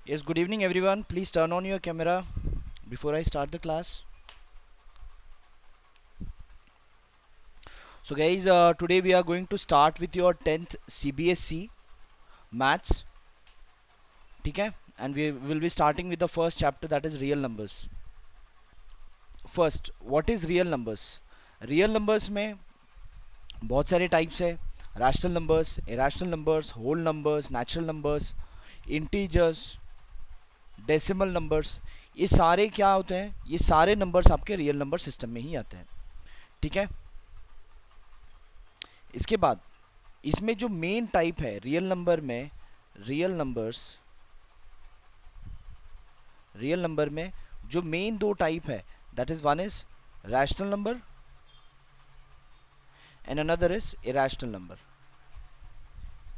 Yes, good evening everyone. Please turn on your camera before I start the class. So guys, today we are going to start with your 10th CBSE maths, ठीक है? And we will be starting with the first chapter, that is real numbers. First, what is real numbers? Real numbers में बहुत सारे types है. Rational numbers, irrational numbers, whole numbers, natural numbers, integers, decimal numbers. ये सारे क्या होते हैं? ये सारे numbers आपके real number system में ही आते हैं, ठीक है? इसके बाद इसमें जो मेन टाइप है रियल नंबर्स रियल नंबर में जो मेन दो टाइप है, that is one is rational number and another is irrational number,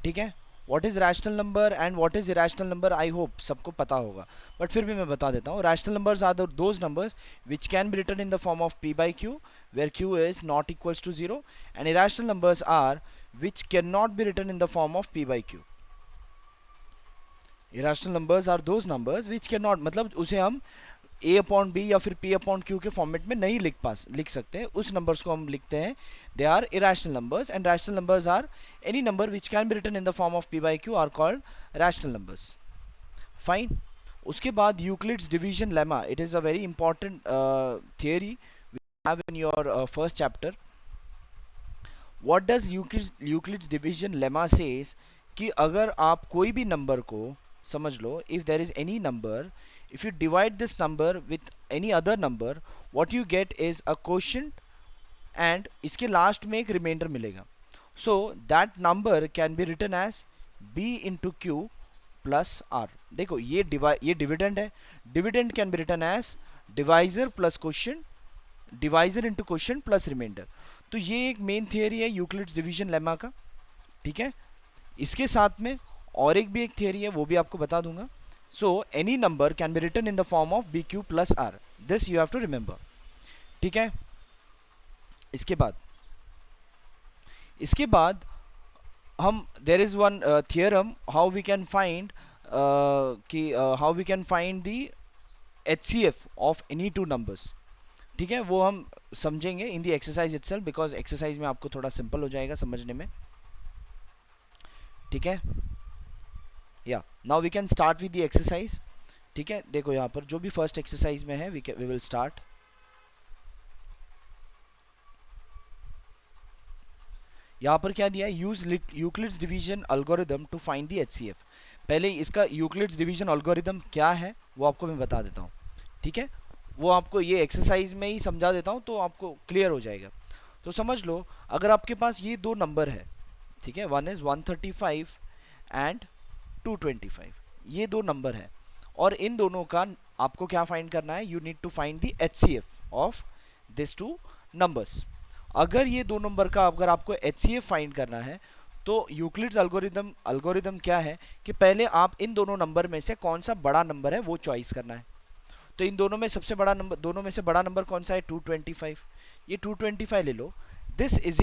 ठीक है? What is rational number and what is irrational number, I hope सबको पता होगा, बट फिर भी मैं बता देता हूँ. Rational numbers are those numbers which can be written in the form of p by q where q is not equals to 0, and irrational numbers are which cannot be written in the form of p by q. Irrational numbers are those numbers which can not, मतलब उसे हम A upon B या फिर P upon Q के format में नहीं लिख सकते हैं. उस नंबर्स को हम लिखते हैं, they are irrational numbers, and rational numbers are any number which can be written in the form of P by Q are called rational numbers. Fine. उसके बाद Euclid's division lemma, it is a very important theory have in your first chapter. What does Euclid's division lemma says कि अगर आप कोई भी नंबर को समझ लो, if there is any number, if you divide this number with any other number, what you get is a quotient and इसके लास्ट में एक रिमाइंडर मिलेगा. so that number can be written as b into q plus r. देखो ये dividend है. Dividend can be written as divisor plus question, divisor into question plus reminder. तो ये एक मेन थियरी है यूक्लिड्स डिवीजन लेमा का, ठीक है? इसके साथ में और एक भी एक थियरी है, वो भी आपको बता दूंगा. So any number can be written in the form of B Q plus R, this you have to remember, ठीक है? इसके बाद इसके बाद हम there is one theorem how we can find कि how we can find the H C F of any two numbers, ठीक है? वो हम समझेंगे in the exercise itself, because exercise में आपको थोड़ा सिंपल हो जाएगा समझने में, ठीक है? या now we can start with the exercise, ठीक है? देखो यहाँ पर जो भी फर्स्ट एक्सरसाइज में है, वी विल स्टार्ट. यहाँ पर क्या दिया है, use Euclid's division algorithm to find the HCF. पहले इसका यूक्लिड्स डिवीजन अल्गोरिदम क्या है वो आपको मैं बता देता हूँ, ठीक है? वो आपको ये एक्सरसाइज में ही समझा देता हूँ तो आपको क्लियर हो जाएगा. तो समझ लो, अगर आपके पास ये दो नंबर है, ठीक है, वन इज 135 एंड 225, ये दो नंबर है, और इन दोनों का आपको क्या फाइंड करना है, you need to find the HCF of this two numbers. अगर ये दो नंबर का अगर आपको एचसीएफ फाइंड करना है, तो यूक्लिड्स अल्गोरिदम क्या है कि पहले आप इन दोनों नंबर में से कौन सा बड़ा नंबर है वो चॉइस करना है. तो इन दोनों में सबसे बड़ा नंबर, दोनों में से बड़ा नंबर कौन सा है, 225. ये 225 ले लो. दिस इज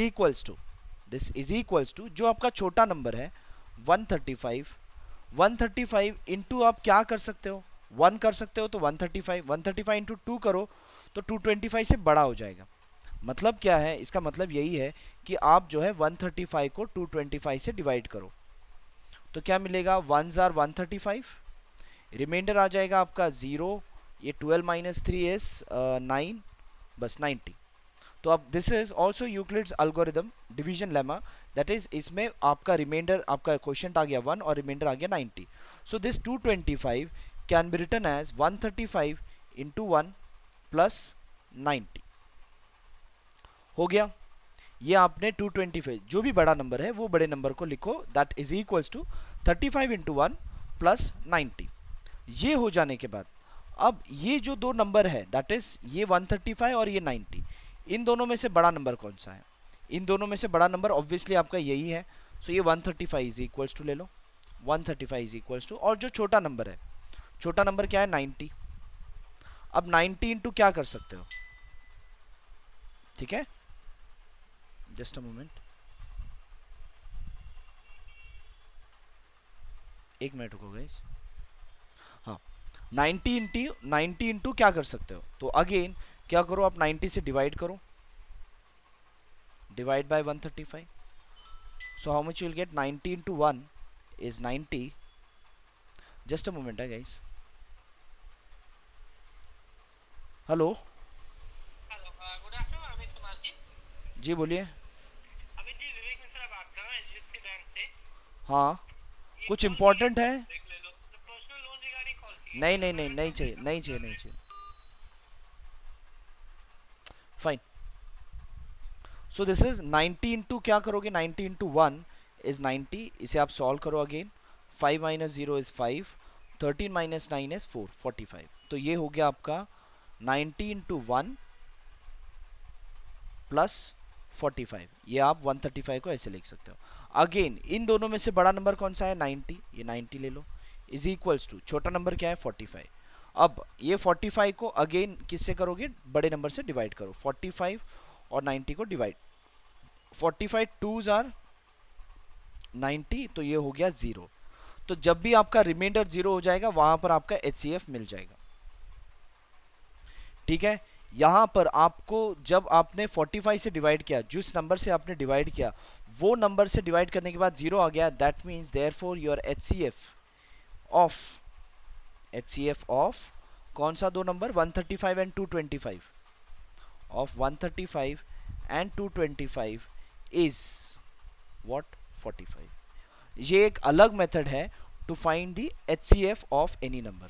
इक्वल्स टू जो आपका छोटा नंबर है 135. 135 इंटू आप क्या कर सकते हो, 1 कर सकते हो, तो 135 इंटू 2 करो तो 225 से बड़ा हो जाएगा. मतलब क्या है, इसका मतलब यही है कि आप जो है 135 को 225 से डिवाइड करो, तो क्या मिलेगा, 1s आर 135, रिमाइंडर आ जाएगा आपका 0, ये 12 माइनस 3 इज 9, बस 90. तो अब this is also Euclid's algorithm division lemma, that is इसमें आपका रिमाइंडर, आपका क्वेश्चन आ गया 1 और रिमाइंडर आ गया 90. So this 225 can be written as 135 into 1 plus 90. हो गया. ये आपने 225, जो भी बड़ा नंबर है वो बड़े नंबर को लिखो, that is equals to 35 into 1 plus 90. ये हो जाने के बाद अब ये जो दो नंबर है, दैट इज ये 135 और ये 90, इन दोनों में से बड़ा नंबर कौन सा है, इन दोनों में से बड़ा नंबर ऑब्वियसली आपका यही है. सो ये 135 इज इक्वल्स टू ले लो, 135 इज इक्वल्स टू, और जो छोटा नंबर है, छोटा नंबर क्या है, 90. अब 90 इंटू क्या कर सकते हो, ठीक है? जस्ट अ मोमेंट, एक मिनट रुको गाइस. 90 इंटू क्या कर सकते हो, तो अगेन क्या करो, आप 90 से डिवाइड करो, divide by 135. So how much you will get? 90 into 1 is 90. Just a moment, guys. Hello. Hello, good afternoon Amit Kumar ji. जी बोलिए. अमित जी, विवेक मिश्रा बात कर रहा हूँ एचडीएफसी बैंक से। हाँ. ये कुछ कॉल की है, इम्पोर्टेंट है? देख ले लो, तो पर्सनल लोन रिगार्डिंग कॉल की है, नहीं नहीं मतलब नहीं, प्राइवेट नहीं कंपनी चाहिए, का नहीं कुछ चाहिए, कर नहीं रहे हैं। चाहिए. Fine. So this is 90 into क्या करोगे, 90 इंटू 1 इज 90. इसे आप सॉल्व करो again. 5 minus 0 is 5. 13 minus 9 is 4, 45. तो ये हो गया आपका 90 इंटू 1 प्लस 45. ये आप 135 को ऐसे लिख सकते हो. अगेन इन दोनों में से बड़ा नंबर कौन सा है, 90. ये 90 ले लो. इज इक्वल्स टू छोटा नंबर क्या है, 45. अब ये 45 को अगेन किससे करोगे, बड़े नंबर से डिवाइड करो. 45 और 90 को डिवाइड. 45 टूज आर 90, तो ये हो गया 0. तो जब भी आपका रिमाइंडर 0 हो जाएगा वहां पर आपका एचसीएफ मिल जाएगा. ठीक है. यहां पर आपको जब आपने 45 से डिवाइड किया, जिस नंबर से आपने डिवाइड किया वो नंबर से डिवाइड करने के बाद 0 आ गया, that means therefore your of HCF of कौन सा दो number, 135 and 225, of 135 and 225 is what, 45. ये एक अलग मेथड है to find the HCF of any number.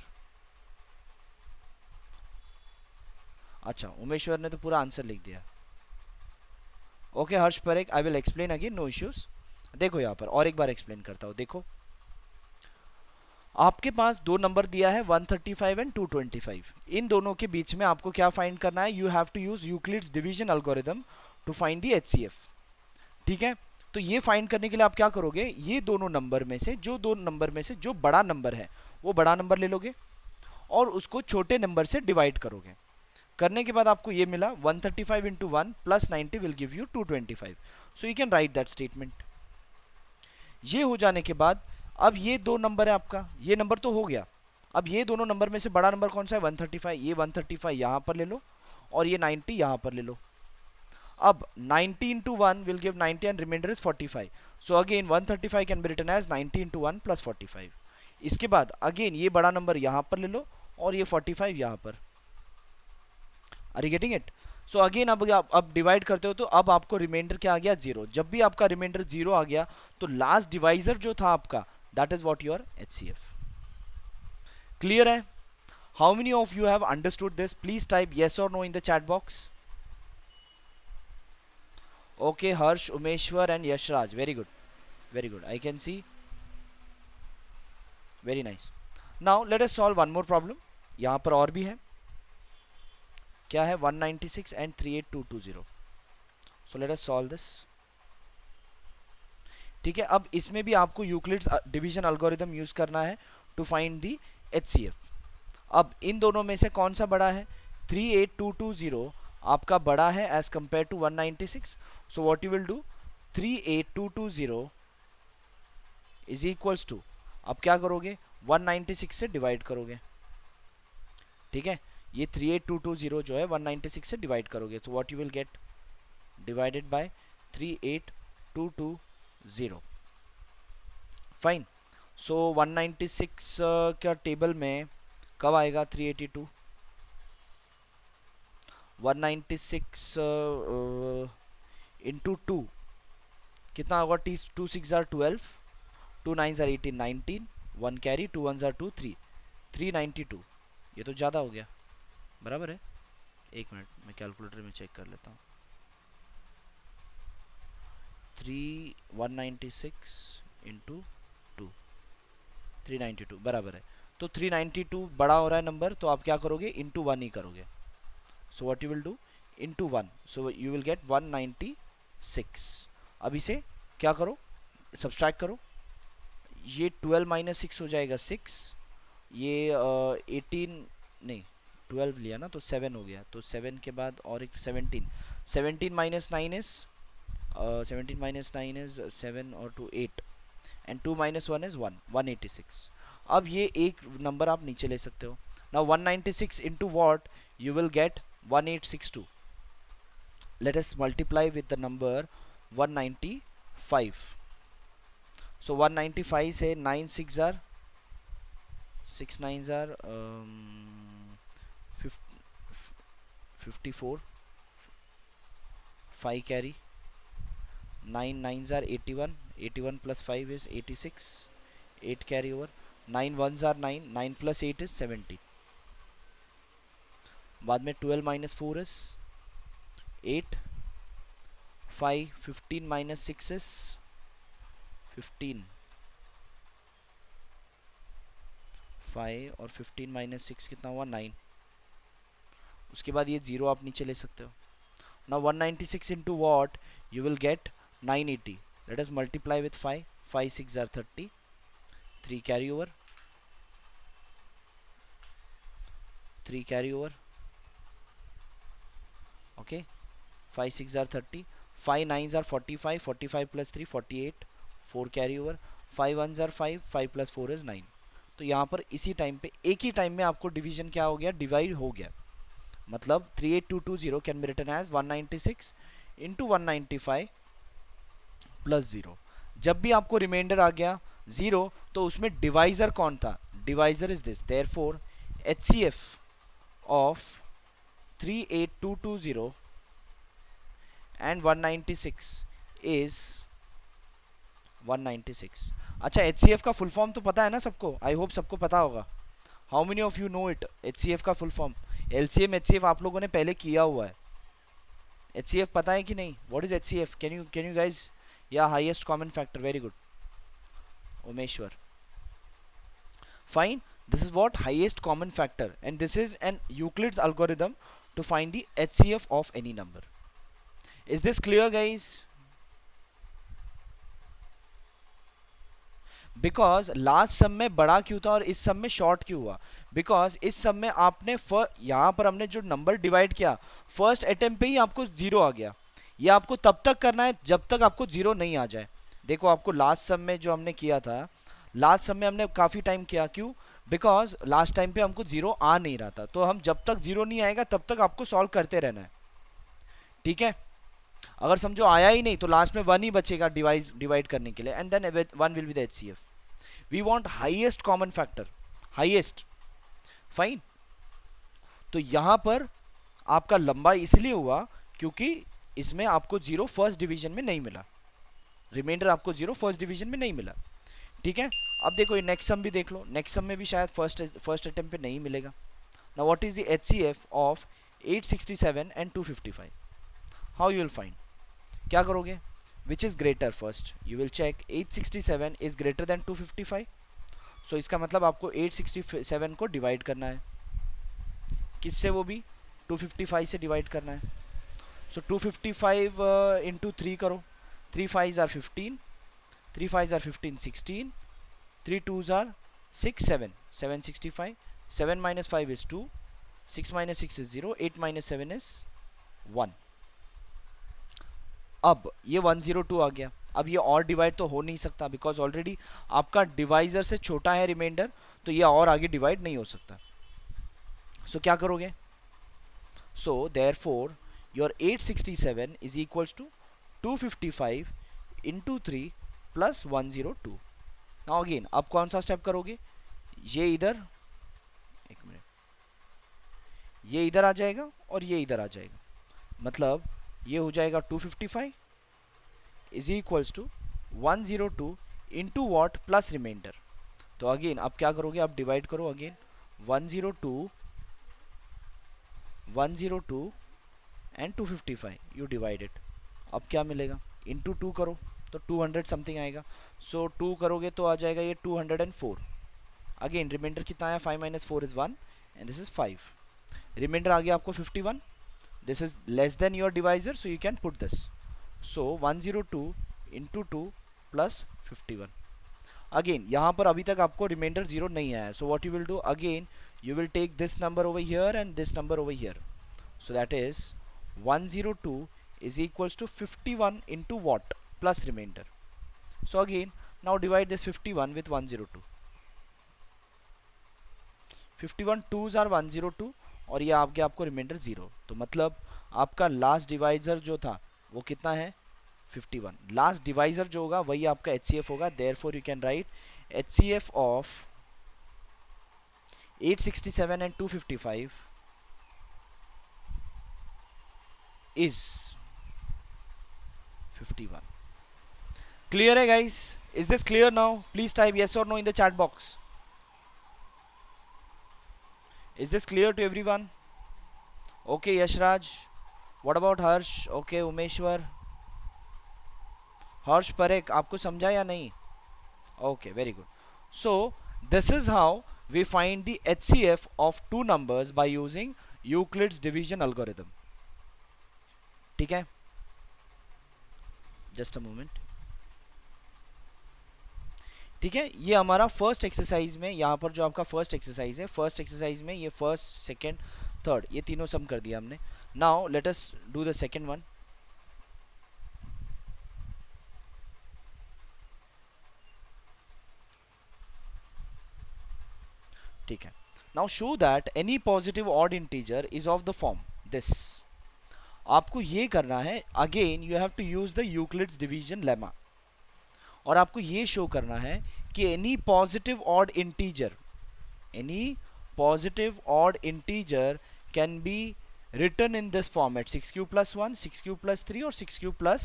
अच्छा, उमेश्वर ने तो पूरा आंसर लिख दिया. Okay Harsh Parekh, I will explain again, no issues. देखो यहाँ पर और एक बार एक्सप्लेन करता हूँ. देखो आपके पास दो नंबर दिया है 135 एंड 225. इन दोनों के बीच में आपको क्या फाइंड करना है, you have to use Euclid's division algorithm to find the HCF. ठीक है. तो ये फाइंड करने के लिए आप क्या करोगे, ये दोनों नंबर में से जो दो नंबर में से जो बड़ा नंबर है वो बड़ा नंबर ले लोगे और उसको छोटे नंबर से डिवाइड करोगे. करने के बाद आपको ये मिला 135 into 1 plus 90 will give you 225. So you can right that statement. ये हो जाने के बाद अब ये दो नंबर है आपका, ये नंबर तो हो गया. अब ये दोनों नंबर में से बड़ा नंबर कौन सा है, 135. ये 135 यहां पर ले लो और ये 90 यहां पर ले लो. अब 90 into 1 will give 90 and remainder is 45. So again 135 can be written as 90 into 1 plus 45. इसके बाद अगेन ये बड़ा नंबर यहां पर ले लो और ये 45 यहां पर. Are you getting it? So again अब डिवाइड करते हो तो अब आपको रिमाइंडर क्या आ गया, 0. जब भी आपका रिमाइंडर 0 आ गया तो लास्ट डिवाइजर जो था आपका, that is what your HCF. Clear है? How many of you have understood this? Please type yes or no in the chat box. Okay, Harsh, Umeshwar and Yashraj, very good, very good, I can see. Very nice. Now let us solve one more problem. यहाँ पर और भी है. क्या है, 196 and 38220. So let us solve this. ठीक है. अब इसमें भी आपको यूक्लिड्स डिवीजन एल्गोरिथम यूज करना है टू फाइंड दी एचसीएफ. अब इन दोनों में से कौन सा बड़ा है, 38220 आपका बड़ा है as compare to 196. So what you will do, 38220 is equals to, अब क्या करोगे, 196 से डिवाइड करोगे. ठीक है. ये 38220 जो है 196 से डिवाइड करोगे तो what you will get, divided by 38220. Fine. So 196 का टेबल में कब आएगा 382, 196 इंटू 2 कितना होगा, T 2 6 are 12, 2 9 are 18, 19, 1 carry, 2 1 are 2, 3, 392. ये तो ज़्यादा हो गया. बराबर है. एक मिनट मैं कैलकुलेटर में चेक कर लेता हूँ. 196 इंटू 392 बराबर है. तो 392 बड़ा हो रहा है नंबर, तो आप क्या करोगे, इंटू 1 ही करोगे. सो what you will do, into 1, so you will gate 196. अब इसे क्या करो, सब्सट्रैक्ट करो. ये 12 माइनस 6 हो जाएगा 6. ये 18 नहीं, 12 लिया ना तो 7 हो गया, तो 7 के बाद और एक 17. 17 माइनस 9 इज 17 माइनस 9 इज 7 और 2 8 एंड 2 माइनस 1 इज 1, 186. अब ये एक नंबर आप नीचे ले सकते हो. Now 196 into what? You will get 1862. Let us multiply with the number 195. So 195 say 9 6 are 6 nines are 54, 5 carry, 9 nines are 81, 81 plus 5 is 86, 8 carry over, 9 ones are 9, 9 plus 8 is 70. बाद में 12 minus 4 is 8, 5 15 minus 6 is 15, 5 और 15 minus 6 कितना हुआ 9. उसके बाद ये zero आप नीचे ले सकते हो. Now 196 into what? You will get 980. Let us multiply with 5. 5 6 are 30. 3 carry over. 3 carry over. Okay. 5 6 are 30. 5 9s are 45. 45 plus 3 48. 4 carry over. 5 1s are 5. 5 plus 4 is 9. तो यहाँ पर इसी टाइम पे एक ही टाइम में आपको डिवीजन क्या हो गया? डिवाइड हो गया. मतलब 38220 can be written as 196 into 195 plus zero. जब भी आपको रिमाइंडर आ गया जीरो तो उसमें डिवाइजर कौन था? Divisor is this. Therefore HCF of 38220 and 196 is 196. अच्छा, एचसीएफ का फुल फॉर्म तो पता है ना सबको? आई होप सबको पता होगा. How many of you know it? HCF का फुल फॉर्म. एलसीएम एचसीएफ आप लोगों ने पहले किया हुआ है. एचसीएफ पता है कि नहीं? What is HCF? Can you guys? या highest common factor. Very good Umeshwar. Fine. This is what? Highest common factor, and this is an Euclid's algorithm to find the HCF of any number. Is this clear, guys? Because last sum में बड़ा क्यों था और इस सम में short क्यों हुआ? Because इस सम में आपने यहां पर हमने जो नंबर डिवाइड किया फर्स्ट अटेम्प्ट पे ही आपको जीरो आ गया. ये आपको तब तक करना है जब तक आपको जीरो नहीं आ जाए. देखो आपको लास्ट सम में जो हमने किया था, लास्ट सम में हमने काफी टाइम किया. क्यों? बिकॉज लास्ट टाइम पे हमको जीरो आ नहीं रहा था. तो हम जब तक जीरो नहीं आएगा तब तक आपको सॉल्व करते रहना है. ठीक है? अगर समझो आया ही नहीं तो लास्ट में वन ही बचेगा डिवाइड करने के लिए, and then one will be the HCF. We want highest common factor. Highest. Fine. तो यहां पर आपका लंबा इसलिए हुआ क्योंकि इसमें आपको जीरो फर्स्ट डिवीजन में नहीं मिला. रिमाइंडर आपको जीरो फर्स्ट डिवीजन में नहीं मिला. ठीक है? अब देखो ये नेक्स्ट सम भी देख लो. नेक्स्ट सम में भी शायद फर्स्ट अटेम्प्ट पे नहीं मिलेगा. Now what is the HCF of 867 and 255? How you will find? क्या करोगे? Which is greater first? You will check 867 is greater than 255. So इसका मतलब आपको 867 को डिवाइड करना है. किससे? वो भी 255 से डिवाइड करना है. सो 255 इंटू 3 करो. 3 5 are 15. 3 5 are 15 16. 3 2s are 6 7 765. 7 minus 5 is 2. 6 minus 6 is 0. 8 minus 7 is 1. अब ये 102 आ गया. अब ये और डिवाइड तो हो नहीं सकता बिकॉज ऑलरेडी आपका डिवाइजर से छोटा है रिमाइंडर. तो ये और आगे डिवाइड नहीं हो सकता. सो क्या करोगे? So therefore your 867 is equals to 255 into 3 plus 102. Now again अब कौन सा स्टेप करोगे? ये इधर, एक मिनट, ये इधर आ जाएगा और ये इधर आ जाएगा. मतलब ये हो जाएगा 255 is equals to 102 into what plus reminder. तो अगेन अब क्या करोगे? आप डिवाइड करो again. 102 102 and 255 you divide it. अब क्या मिलेगा? इंटू 2 करो तो 200 समथिंग आएगा. सो 2 करोगे तो आ जाएगा ये 204. अगेन रिमाइंडर कितना आया? 5 minus 4 is 1 and this is 5. Reminder आ गया आपको 51. This is less than your divisor, so you can put this. So 102 into 2 plus 51. Again यहाँ पर अभी तक आपको रिमाइंडर जीरो नहीं आया. So what you will do? Again you will take this number over here and this number over here. So that is 102 is equals to 51 into what? Plus remainder. So again now divide this 51 with 102. 51 twos are 102 और ये आपके आपको reminder 0, तो मतलब आपका last divisor जो था वो कितना है 51। लास्ट डिवाइजर जो होगा वही आपका एचसीएफ होगा, therefore you can write HCF of 867 and 255 is 51। Clear है guys? Is this clear now? Please type yes or no in the chat box. Is this clear to everyone? Okay, Yashraj. What about Harsh? Okay, Umeshwar. हर्ष परेख, आपको समझा या नहीं? Okay, very good. So this is how we find the HCF of two numbers by using Euclid's division algorithm. ठीक है, just a moment. ठीक है, ये हमारा फर्स्ट एक्सरसाइज में, यहाँ पर जो आपका फर्स्ट एक्सरसाइज है, फर्स्ट एक्सरसाइज में ये फर्स्ट सेकंड थर्ड ये तीनों सम कर दिया हमने. Now let us do the second one. ठीक है, now show that any positive odd integer is of the form this. आपको ये करना है, again you have to use the Euclid's division lemma, और आपको ये शो करना है कि any positive odd integer can be written in this format 6 cube plus 1, 6 cube plus 3 और 6 cube plus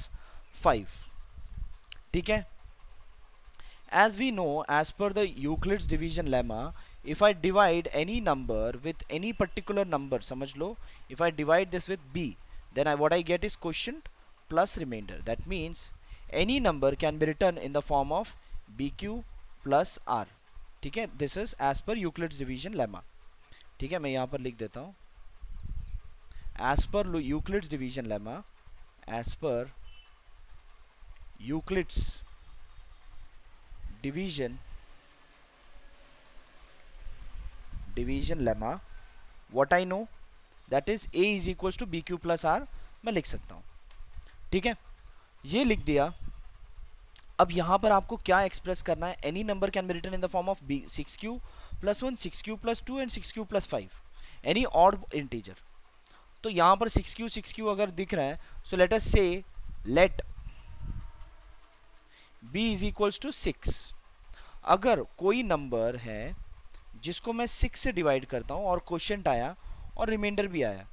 5. ठीक है, as we know, as per the Euclid's division lemma, if I divide any number with any particular number, समझ लो, if I divide this with b, then what I get is quotient plus remainder. That means any number can be written in the form of bq plus r. ठीक है, this is as per Euclid's division lemma. ठीक है, मैं यहाँ पर लिख देता हूँ, as per Euclid's division lemma, as per Euclid's division lemma, what I know that is a is equals to bq plus r, मैं लिख सकता हूँ. ठीक है, ये लिख दिया. अब यहां पर आपको क्या एक्सप्रेस करना है? Any number can be written in the form of b 6q plus 1, 6q plus 2 and 6q plus 5, any odd integer. तो यहां पर 6q अगर दिख रहा है, so let us say let b is equals to 6. अगर कोई नंबर है जिसको मैं 6 से डिवाइड करता हूं और क्वोशिएंट आया और रिमाइंडर भी आया,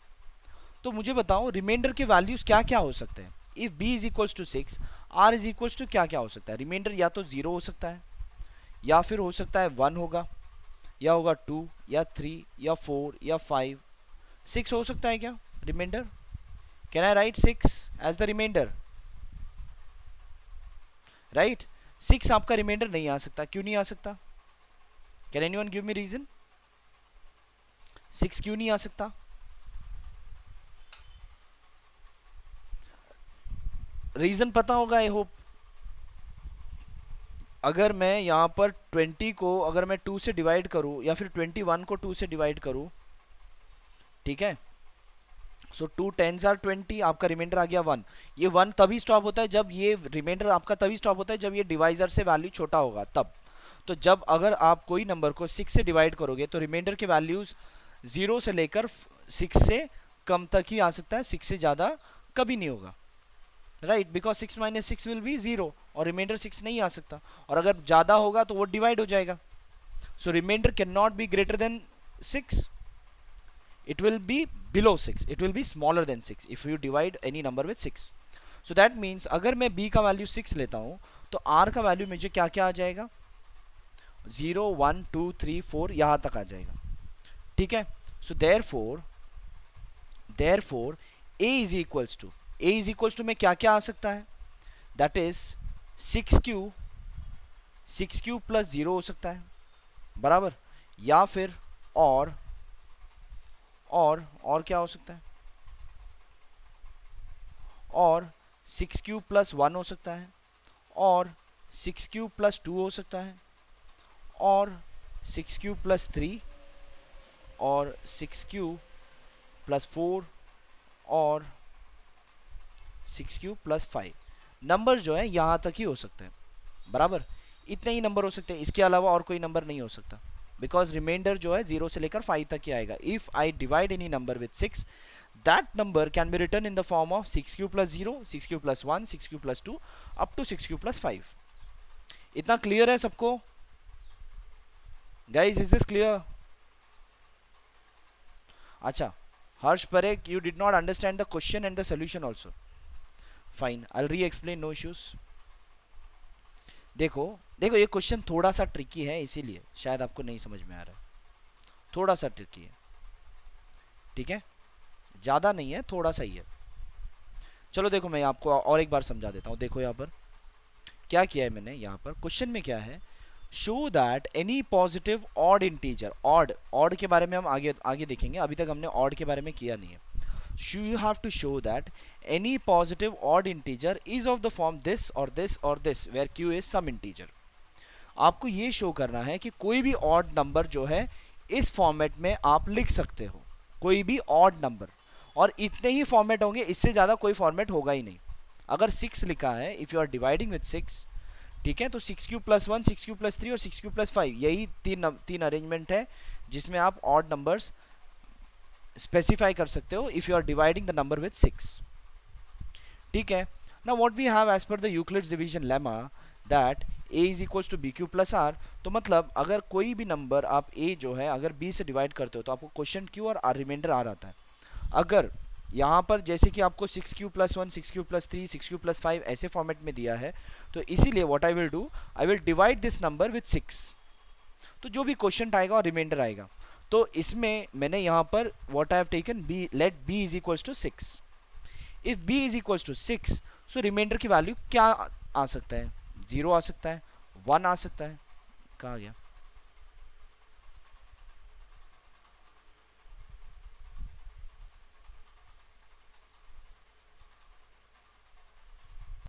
तो मुझे बताओ रिमाइंडर के वैल्यूज क्या क्या हो सकते हैं? If b is equals to 6, r is equals to क्या क्या हो सकता है? रिमाइंडर या तो 0 हो सकता है, या फिर हो सकता है 1 होगा, या होगा 2 या 3 या 4 या 5. 6 हो सकता है क्या remainder? Can I write 6 as the remainder? Right, 6 आपका रिमाइंडर नहीं आ सकता. क्यों नहीं आ सकता? Can anyone give me reason? 6 क्यों नहीं आ सकता? रीजन पता होगा आई होप. अगर मैं यहां पर 20 को अगर मैं 2 से डिवाइड करूं, या फिर 21 को 2 से डिवाइड करूं, ठीक है, सो 2 टेंस आर 20, आपका रिमाइंडर आ गया 1. ये 1 तभी स्टॉप होता है जब ये रिमाइंडर आपका तभी स्टॉप होता है जब ये डिवाइजर से वैल्यू छोटा होगा, तब. तो जब अगर आप कोई नंबर को 6 से डिवाइड करोगे तो रिमाइंडर के वैल्यूज 0 से लेकर 6 से कम तक ही आ सकता है, 6 से ज्यादा कभी नहीं होगा. Right, because 6 minus 6 will be 0 और रिमाइंडर 6 नहीं आ सकता, और अगर ज्यादा होगा तो वो डिवाइड हो जाएगा. So remainder can not be greater than 6, it will be below 6, it will be smaller than 6 if you divide any number with 6. So that means अगर मैं b का वैल्यू 6 लेता हूं तो r का वैल्यू मुझे क्या क्या आ जाएगा? 0 1 2 3 4 यहां तक आ जाएगा. ठीक है, सो therefore a is equals to में क्या क्या आ सकता है? that is 6q plus 0 हो सकता है, बराबर, या फिर और क्या हो सकता है? और 6q plus 1 हो सकता है, और 6q plus 2 हो सकता है, और 6q plus 3, और 6q plus 4, और 6q plus 5. नंबर जो है यहां तक ही हो सकते हैं, बराबर. इतने ही नंबर हो सकते हैं, इसके अलावा और कोई नंबर नहीं हो सकता. बिकॉज रिमाइंडर जो है 0 से लेकर 5 तक ही आएगा. If I divide any number with 6, that number can be written in the form of 6q plus 0, 6q plus 1, 6q plus 2 up to 6q plus 5. इतना क्लियर है सबको? Guys, is this clear? अच्छा, हर्ष परेख, you did not understand the question and the solution also. Fine, I'll re-explain, no issues. देखो देखो, ये question थोड़ा सा ट्रिकी है, इसीलिए शायद आपको नहीं समझ में आ रहा है. थोड़ा सा ट्रिकी है, ठीक है? ज्यादा नहीं है, थोड़ा सा ही है. चलो देखो, मैं आपको और एक बार समझा देता हूँ. देखो यहाँ पर क्या किया है मैंने. यहाँ पर क्वेश्चन में क्या है, show that any positive odd integer. Odd odd के बारे में हम आगे आगे देखेंगे, अभी तक हमने ऑड के बारे में किया नहीं है. You have to show that any positive odd integer is of the form this or this or this where q is some integer. आपको ये शो करना है कि कोई भी ऑड नंबर जो है इस फॉर्मेट में आप लिख सकते हो. कोई भी ऑड नंबर, और इतने ही फॉर्मेट होंगे, इससे ज्यादा कोई फॉर्मेट होगा ही नहीं. अगर 6 लिखा है, if you are dividing with 6, ठीक है, तो 6q+1, 6q+3 और 6q+5, यही तीन अरेंजमेंट है जिसमें आप ऑड नंबर्स स्पेसिफाई कर सकते हो if you are dividing the number with 6. ठीक है. Now what we have as पर the Euclid's division lemma, that a is equals to b Q plus r. तो मतलब अगर कोई भी नंबर आप a जो है अगर b से डिवाइड करते हो तो आपको क्वेश्चन q और रिमाइंडर r आता है. अगर यहाँ पर जैसे कि आपको 6q+1, 6q+3, 6q+5 ऐसे फॉर्मेट में दिया है, तो इसीलिए what I will do, I will divide this number with 6. तो जो भी क्वेश्चन आएगा और रिमाइंडर आएगा, तो इसमें मैंने यहाँ पर what I have taken b, let b is equals to 6. If b is equals to 6, so remainder की वैल्यू क्या आ सकता है? 0 आ सकता है, 1 आ सकता है. कहाँ गया?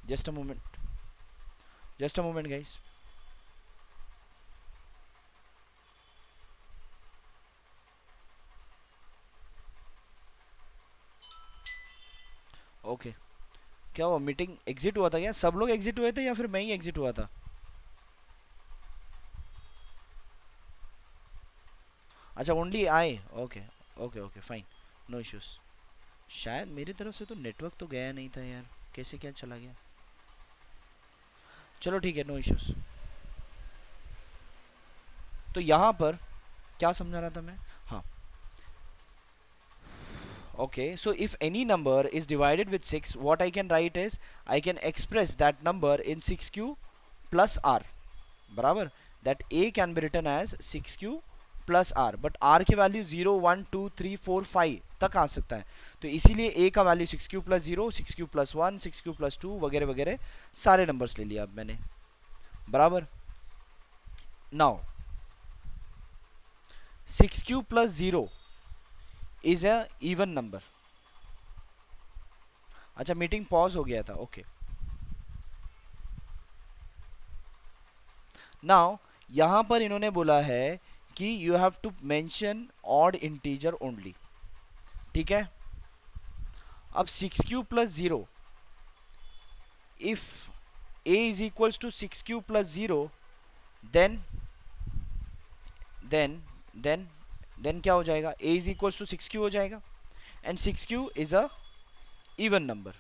Just a moment, just a moment guys. Okay, क्या हुआ? मीटिंग एग्जिट हुआ था क्या? सब लोग एग्जिट हुए थे या फिर मैं ही एग्जिट हुआ था? अच्छा, only I. Okay okay okay, fine, no issues. शायद मेरी तरफ से तो नेटवर्क तो गया नहीं था यार, कैसे क्या चला गया? चलो ठीक है, नो इश्यूज. तो यहाँ पर क्या समझा रहा था मैं? हाँ, okay, so if any number is divided with 6, what I can write is I can express that number in 6q plus r. बराबर, that a can be written as 6q plus r, but r की value 0, 1, 2, 3, 4, 5 तक आ सकता है. तो इसीलिए a का value 6q plus 0, 6q plus 1, 6q plus 2 वगैरह वगैरह सारे नंबर्स ले लिया अब मैंने. बराबर. Now 6q plus 0 is a even number. अच्छा, मीटिंग पॉज हो गया था. ओके. नाउ यहां पर इन्होंने बोला है कि you have to mention odd integer only. ठीक है. अब 6q+0, if a is equals to 6q+0, then then then then क्या हो जाएगा? a is equals to 6q हो जाएगा, and 6q is a even number.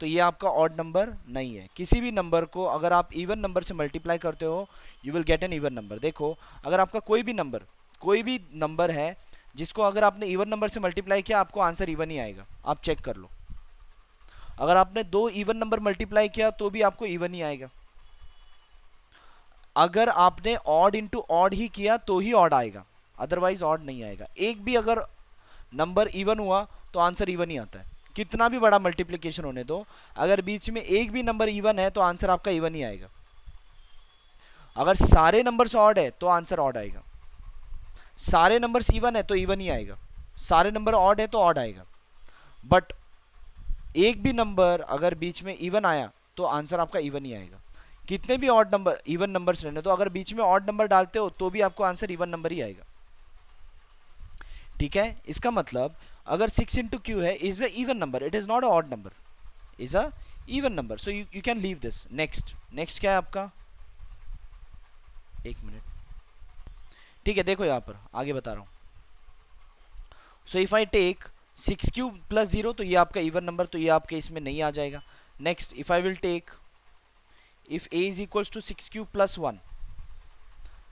तो ये आपका ऑड नंबर नहीं है. किसी भी नंबर को अगर आप इवन नंबर से मल्टीप्लाई करते हो, you will get an even number. देखो, अगर आपका कोई भी नंबर है जिसको अगर आपने इवन नंबर से मल्टीप्लाई किया, आपको आंसर इवन ही आएगा. आप चेक कर लो. अगर आपने दो इवन नंबर मल्टीप्लाई किया तो भी आपको इवन ही आएगा. अगर आपने ऑड इंटू ऑड ही किया तो ही ऑड आएगा, अदरवाइज ऑड नहीं आएगा. एक भी अगर नंबर इवन हुआ तो आंसर इवन ही आता है. कितना भी बड़ा मल्टीप्लिकेशन होने दो, अगर बीच में एक भी नंबर इवन है तो आंसर आपका इवन ही आएगा. अगर सारे नंबर्स ऑड है तो आंसर ऑड आएगा. सारे नंबर्स इवन है तो इवन ही आएगा. सारे नंबर ऑड है तो ऑड आएगा. बट एक भी नंबर अगर बीच में इवन आया तो आंसर आपका इवन ही आएगा. कितने भी ऑड नंबर इवन नंबर्स रहने तो अगर बीच में ऑड नंबर डालते हो तो भी आपको आंसर इवन नंबर ही आएगा. ठीक है. इसका मतलब अगर 6 इंटू क्यू है is a even number, it is not a odd number, is a even number. So you can leave this. Next, next क्या है आपका? एक मिनट. ठीक है, देखो यहाँ पर आगे बता रहा हूँ। So if I take 6 cube plus 0, तो ये आपका इवन नंबर, तो ये आपके इसमें नहीं आ जाएगा। Next, if I will take if a is equals to 6 cube plus 1,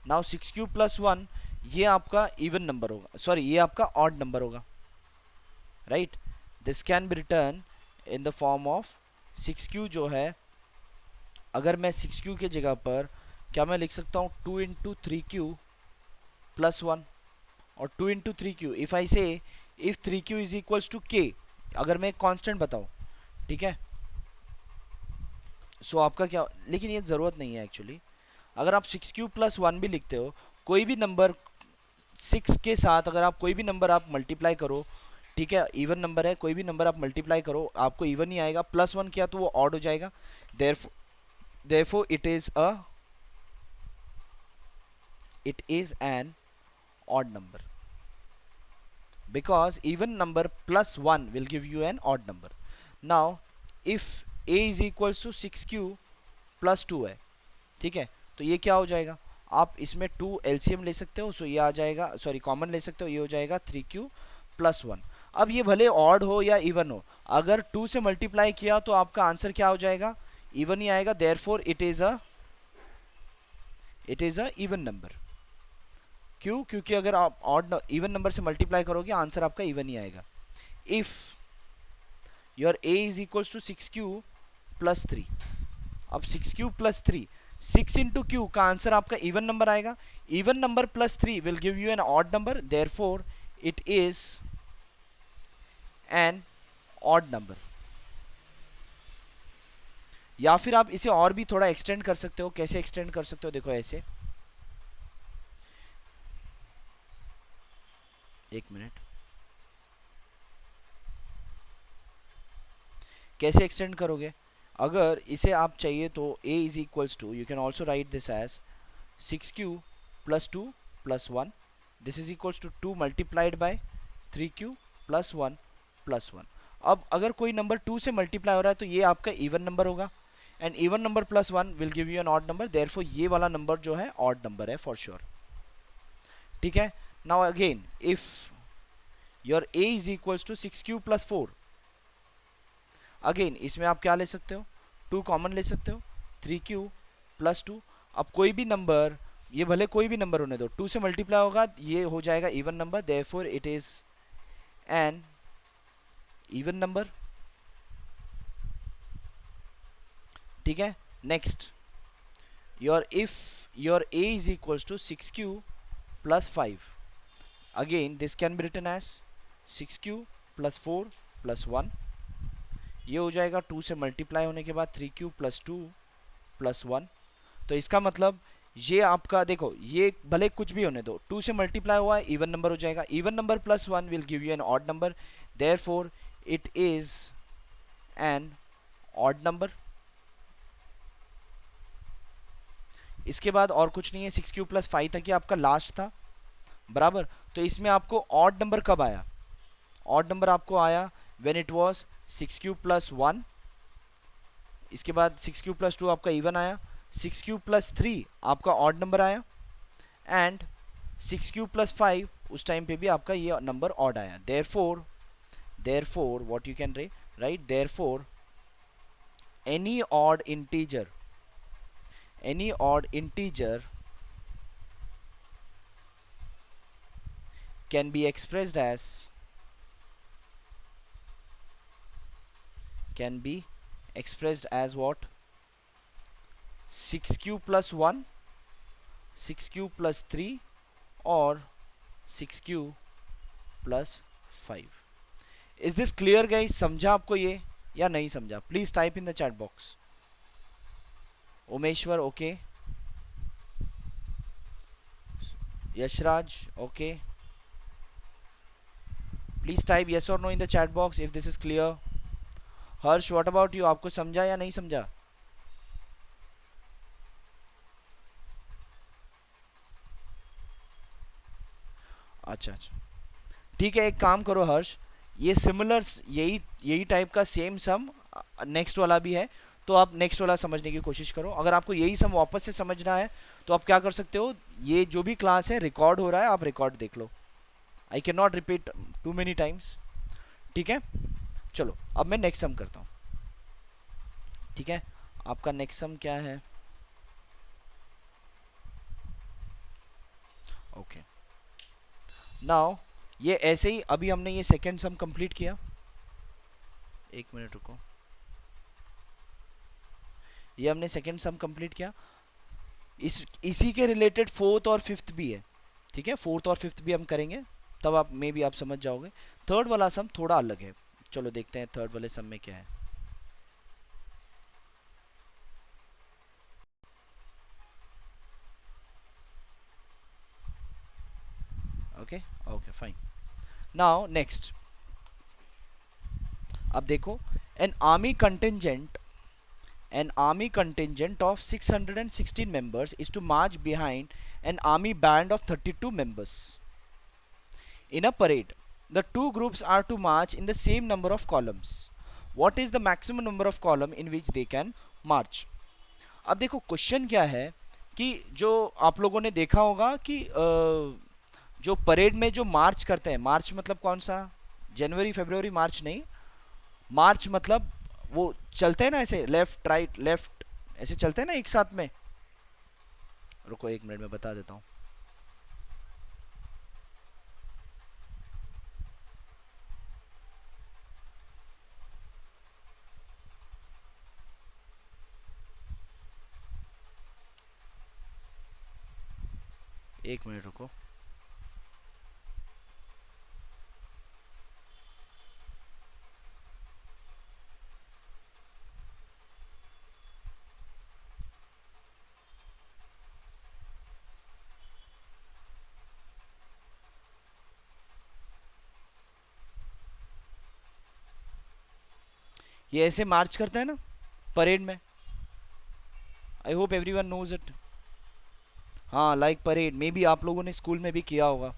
now 6 cube plus 1, ये आपका इवन नंबर होगा, सॉरी ये आपका ऑड नंबर होगा, right. This can be written in the form of 6 q जो है, अगर मैं 6 क्यू के जगह पर क्या मैं लिख सकता हूँ 2 इंटू 3 क्यू प्लस 1, और 2 into 3 Q, if I say if 3 q is equals to k, अगर मैं कांस्टेंट बताऊं, ठीक है। सो आपका क्या, लेकिन ये जरूरत नहीं है एक्चुअली। अगर आप 6 क्यू प्लस 1 भी लिखते हो, कोई भी नंबर 6 के साथ अगर आप कोई भी नंबर आप मल्टीप्लाई करो, ठीक है, इवन नंबर है, कोई भी नंबर आप मल्टीप्लाई करो आपको इवन ही आएगा, +1 किया तो वो ऑड हो जाएगा। Therefore it is an odd number, because even number plus 1 will give you an odd number. Now if a is equals to 6 q plus 2 है, ठीक है, तो ये क्या हो जाएगा, आप इसमें 2 एलसीएम ले सकते हो, सो ये आ जाएगा, सॉरी कॉमन ले सकते हो, ये हो जाएगा 3 क्यू प्लस 1। अब ये भले ऑड हो या इवन हो, अगर 2 से मल्टीप्लाई किया तो आपका आंसर क्या हो जाएगा, इवन ही आएगा। Therefore it is a even number. क्यों, क्योंकि अगर आप ऑड इवन नंबर से मल्टीप्लाई करोगे आंसर आपका इवन ही आएगा। If your a is equals to 6 q plus 3, अब 6 क्यू प्लस 3, 6 इंटू क्यू का आंसर आपका इवन नंबर आएगा, even number +3 will give you an odd number, therefore it is an odd number. या फिर आप इसे और भी थोड़ा एक्सटेंड कर सकते हो, कैसे एक्सटेंड कर सकते हो, देखो ऐसे, एक मिनट, कैसे एक्सटेंड करोगे, अगर इसे आप चाहिए तो a is equals to, you can also write this as 6 q plus 2 plus 1, this is equals to 2 multiplied by 3 q plus 1 plus 1। अब अगर कोई नंबर 2 से मल्टीप्लाई हो रहा है तो ये आपका इवन नंबर होगा, and even number +1 will give you an odd number, therefore ये वाला नंबर जो है ऑड नंबर है फॉर श्योर, ठीक है। Now again if your a is equals to 6 q plus 4, again इसमें आप क्या ले सकते हो, 2 कॉमन ले सकते हो, 3 क्यू प्लस 2। अब कोई भी नंबर, ये भले कोई भी नंबर होने दो, 2 से मल्टीप्लाई होगा ये हो जाएगा even number, therefore it is an even number, ठीक है। Next, your if your a is equals to 6 q plus 5, again this can be written as 6 q plus 4 plus 1, ये हो जाएगा 2 से मल्टीप्लाई होने के बाद 3 क्यू प्लस 2 प्लस 1। तो इसका मतलब ये आपका देखो, ये भले कुछ भी होने दो, 2 से मल्टीप्लाई हुआ है इवन नंबर हो जाएगा, even number +1 will give you an odd number, therefore it is an odd number. इसके बाद और कुछ नहीं है, 6 क्यू प्लस 5 तक ये आपका लास्ट था, बराबर। तो इसमें आपको ऑड नंबर कब आया, ऑड नंबर आपको आया when it was 6 q plus 1, इसके बाद 6 क्यू प्लस 2 आपका इवन आया, 6 क्यू प्लस 3 आपका ऑड नंबर आया, एंड 6 क्यू प्लस 5 उस टाइम पे भी आपका ये नंबर ऑड आया। Therefore what you can write, therefore any odd integer any odd integer can be expressed as what, 6 q plus 1, 6 q plus 3, और 6 q plus 5। Is this clear guys, समझा आपको ये या नहीं समझा, please type in the chat box. Umeshwar okay, Yashraj okay, please type yes और no in the chat box if this is clear. Harsh what about you, आपको समझा या नहीं समझा। अच्छा अच्छा, ठीक है, एक काम करो हर्ष, ये सिमिलर, यही यही टाइप का सेम सम नेक्स्ट वाला भी है, तो आप नेक्स्ट वाला समझने की कोशिश करो। अगर आपको यही सम वापस से समझना है तो आप क्या कर सकते हो, ये जो भी क्लास है रिकॉर्ड हो रहा है, आप रिकॉर्ड देख लो। I can not repeat too many times. ठीक है, चलो अब मैं नेक्स्ट सम करता हूँ। ठीक है, आपका नेक्स्ट सम क्या है? ओके, नाउ ये ऐसे ही, अभी हमने ये सेकेंड सम कंप्लीट किया। एक मिनट रुको, ये हमने सेकेंड सम कंप्लीट किया। इसी के रिलेटेड फोर्थ और फिफ्थ भी है। ठीक है, फोर्थ और फिफ्थ भी हम करेंगे, तब आप मे बी आप समझ जाओगे। थर्ड वाला सम थोड़ा अलग है, चलो देखते हैं थर्ड वाले सम में क्या है। Okay, okay fine. Now next, अब देखो, an army contingent an army contingent of 616 members is to march behind an army band of 32 members in a parade. The two groups are to march in the same number of columns. What is the maximum number of column in which they can march? अब देखो question क्या है कि जो आप लोगों ने देखा होगा कि जो परेड में जो मार्च करते हैं, मार्च मतलब कौन सा, जनवरी फरवरी मार्च नहीं, मार्च मतलब वो चलते हैं ना ऐसे, लेफ्ट राइट लेफ्ट, ऐसे चलते हैं ना एक साथ में। रुको एक मिनट में बता देता हूँ। एक मिनट रुको। ये ऐसे मार्च करते हैं ना परेड में, I hope everyone knows it. हाँ, लाइक परेड, मे बी आप लोगों ने स्कूल में भी किया होगा।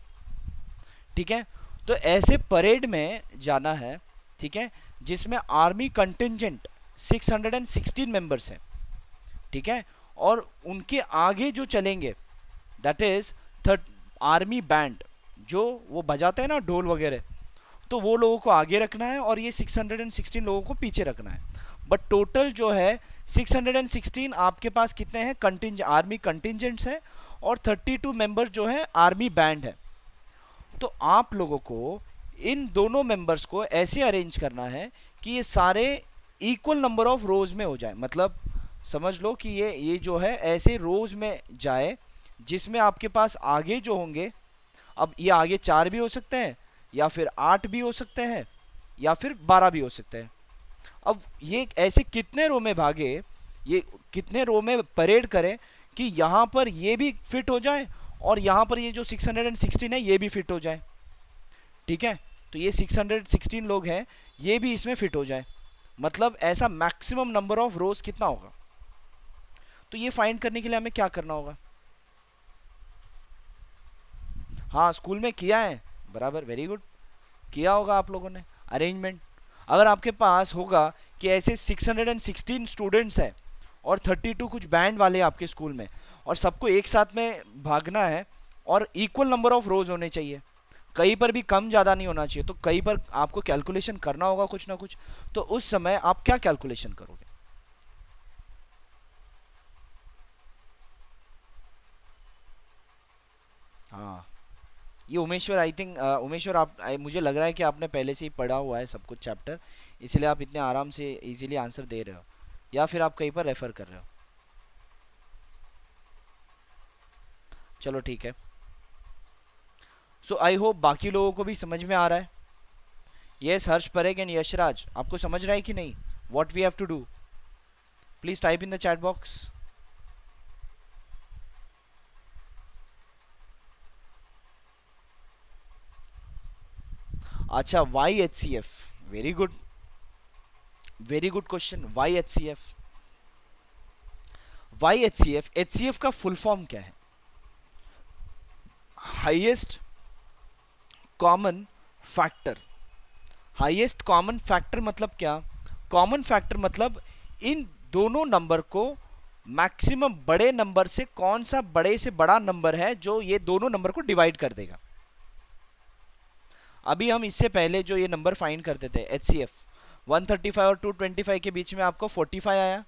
ठीक है, तो ऐसे परेड में जाना है। ठीक है, जिसमें आर्मी कंटिजेंट 616 मेंबर्स हैं। ठीक है, और उनके आगे जो चलेंगे, that is third army band, जो वो बजाते हैं ना ढोल वगैरह, तो वो लोगों को आगे रखना है और ये 616 लोगों को पीछे रखना है। बट टोटल जो है 616 आपके पास कितने हैं, कंटिंज आर्मी कंटिजेंट्स है, और 32 मेंबर जो है आर्मी बैंड है। तो आप लोगों को इन दोनों मेंबर्स को ऐसे अरेंज करना है कि ये सारे इक्वल नंबर ऑफ रोज में हो जाए। मतलब समझ लो कि ये जो है ऐसे रोज में जाए, जिसमें आपके पास आगे जो होंगे, अब ये आगे 4 भी हो सकते हैं, या फिर 8 भी हो सकते हैं, या फिर 12 भी हो सकते हैं। अब ये ऐसे कितने रो में भागे, ये कितने रो में परेड करें कि यहां पर ये भी फिट हो जाए, और यहां पर ये जो 616 है ये भी फिट हो जाए। ठीक है, तो ये 616 लोग हैं, ये भी इसमें फिट हो जाए। मतलब ऐसा मैक्सिमम नंबर ऑफ रोज कितना होगा। तो ये फाइंड करने के लिए हमें क्या करना होगा? हाँ, स्कूल में किया है, बराबर, वेरी गुड, किया होगा आप लोगों ने अरेंजमेंट। अगर आपके पास होगा कि ऐसे 616 स्टूडेंट्स हैं और 32 कुछ बैंड वाले आपके स्कूल में, और सबको एक साथ में भागना है, और इक्वल नंबर ऑफ रोज होने चाहिए, कहीं पर भी कम ज्यादा नहीं होना चाहिए, तो कहीं पर आपको कैलकुलेशन करना होगा कुछ ना कुछ। तो उस समय आप क्या कैलकुलेशन करोगे? हाँ, ये उमेश्वर, आई थिंक उमेश्वर, आप मुझे लग रहा है कि आपने पहले से ही पढ़ा हुआ है सब कुछ चैप्टर, इसलिए आप इतने आराम से इजीली आंसर दे रहे हो, या फिर आप कहीं पर रेफर कर रहे हो? चलो ठीक है। सो आई होप बाकी लोगों को भी समझ में आ रहा है। यस, हर्ष परेग एंड यशराज, आपको समझ रहा है कि नहीं, what we have to do? Please type in the chat box. अच्छा, why H C F, very good, very good question. Why H C F, why H C F, H C F का full form क्या है? Highest common factor. Highest common factor मतलब क्या? Common factor मतलब इन दोनों number को maximum बड़े number से कौन सा बड़े से बड़ा नंबर है जो ये दोनों नंबर को डिवाइड कर देगा। अभी हम इससे पहले जो ये नंबर फाइंड करते थे एचसीएफ 135 और 225 के बीच में आपको 45 आया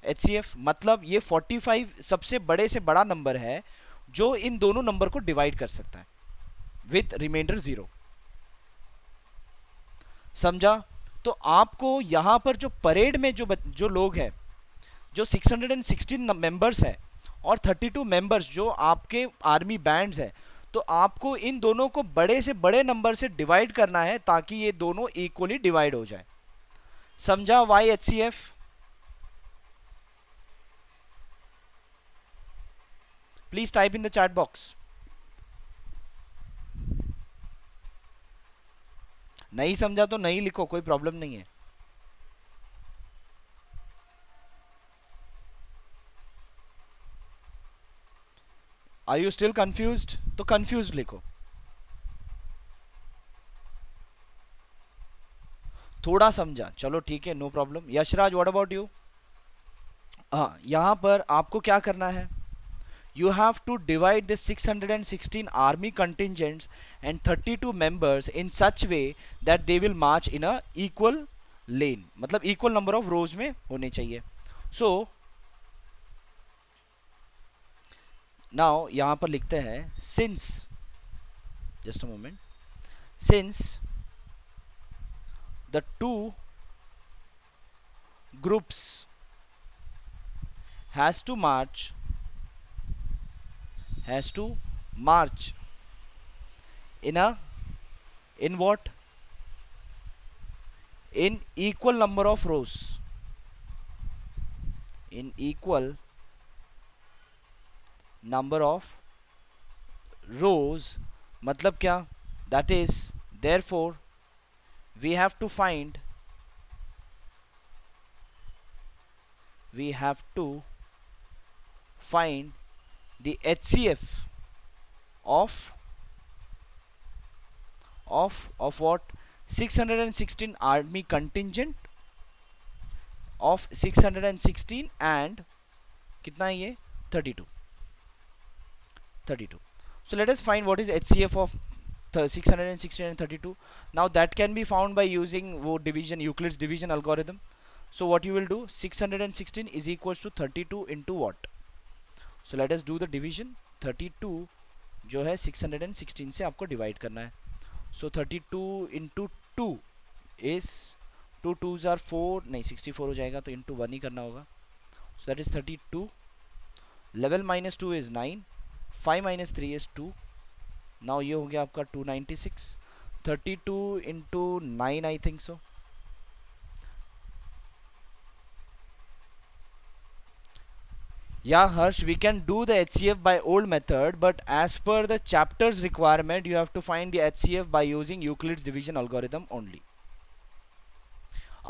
एचसीएफ, मतलब ये 45 सबसे बड़े से बड़ा नंबर है जो इन दोनों नंबर को डिवाइड कर सकता है विथ रिमाइंडर 0। समझा? तो आपको यहां पर जो परेड में जो लोग हैं, जो 616 मेंबर्स है और 32 मेंबर्स जो आपके आर्मी बैंड्स है, तो आपको इन दोनों को बड़े से बड़े नंबर से डिवाइड करना है ताकि ये दोनों इक्वली डिवाइड हो जाए। समझा why HCF? Please type in the chat box. नहीं समझा तो नहीं लिखो, कोई प्रॉब्लम नहीं है। Are you still confused? तो कंफ्यूज्ड लिखो। थोड़ा समझा, चलो ठीक है, no problem. Yashraj, what about you? हाँ, यहां पर आपको क्या करना है, you have to divide the 616 army contingents and 32 members in such way that they will march in a equal lane, मतलब equal number of rows में होने चाहिए। so now यहां पर लिखते हैं since, just a moment, since the two groups has to march has to march in a in what, in equal number of rows, in equal number of rows, मतलब क्या, that is therefore we have to find we have to find the HCF of what, 616 army contingent of 616 and कितना है ये, 32 32। so let us find what is HCF of 616 and 32। now that can be found by using वो division, Euclid's division algorithm। so what you will do, 616 is equals to 32 into what, so let us do the division। 32 जो है 616 से आपको divide करना है। सो 32 into 2 is 2 2s are 4, नहीं 64 हो जाएगा, तो इंटू 1 ही करना होगा। सो that is 32। 11 minus 2 is 9, 5 minus 3 is 2। Now ये हो गया आपका 296। 32 into 9 I think so. Yeah, Harsh, we can do the HCF by old method, but as per the chapter's requirement, you have to find the HCF by using Euclid's division algorithm only।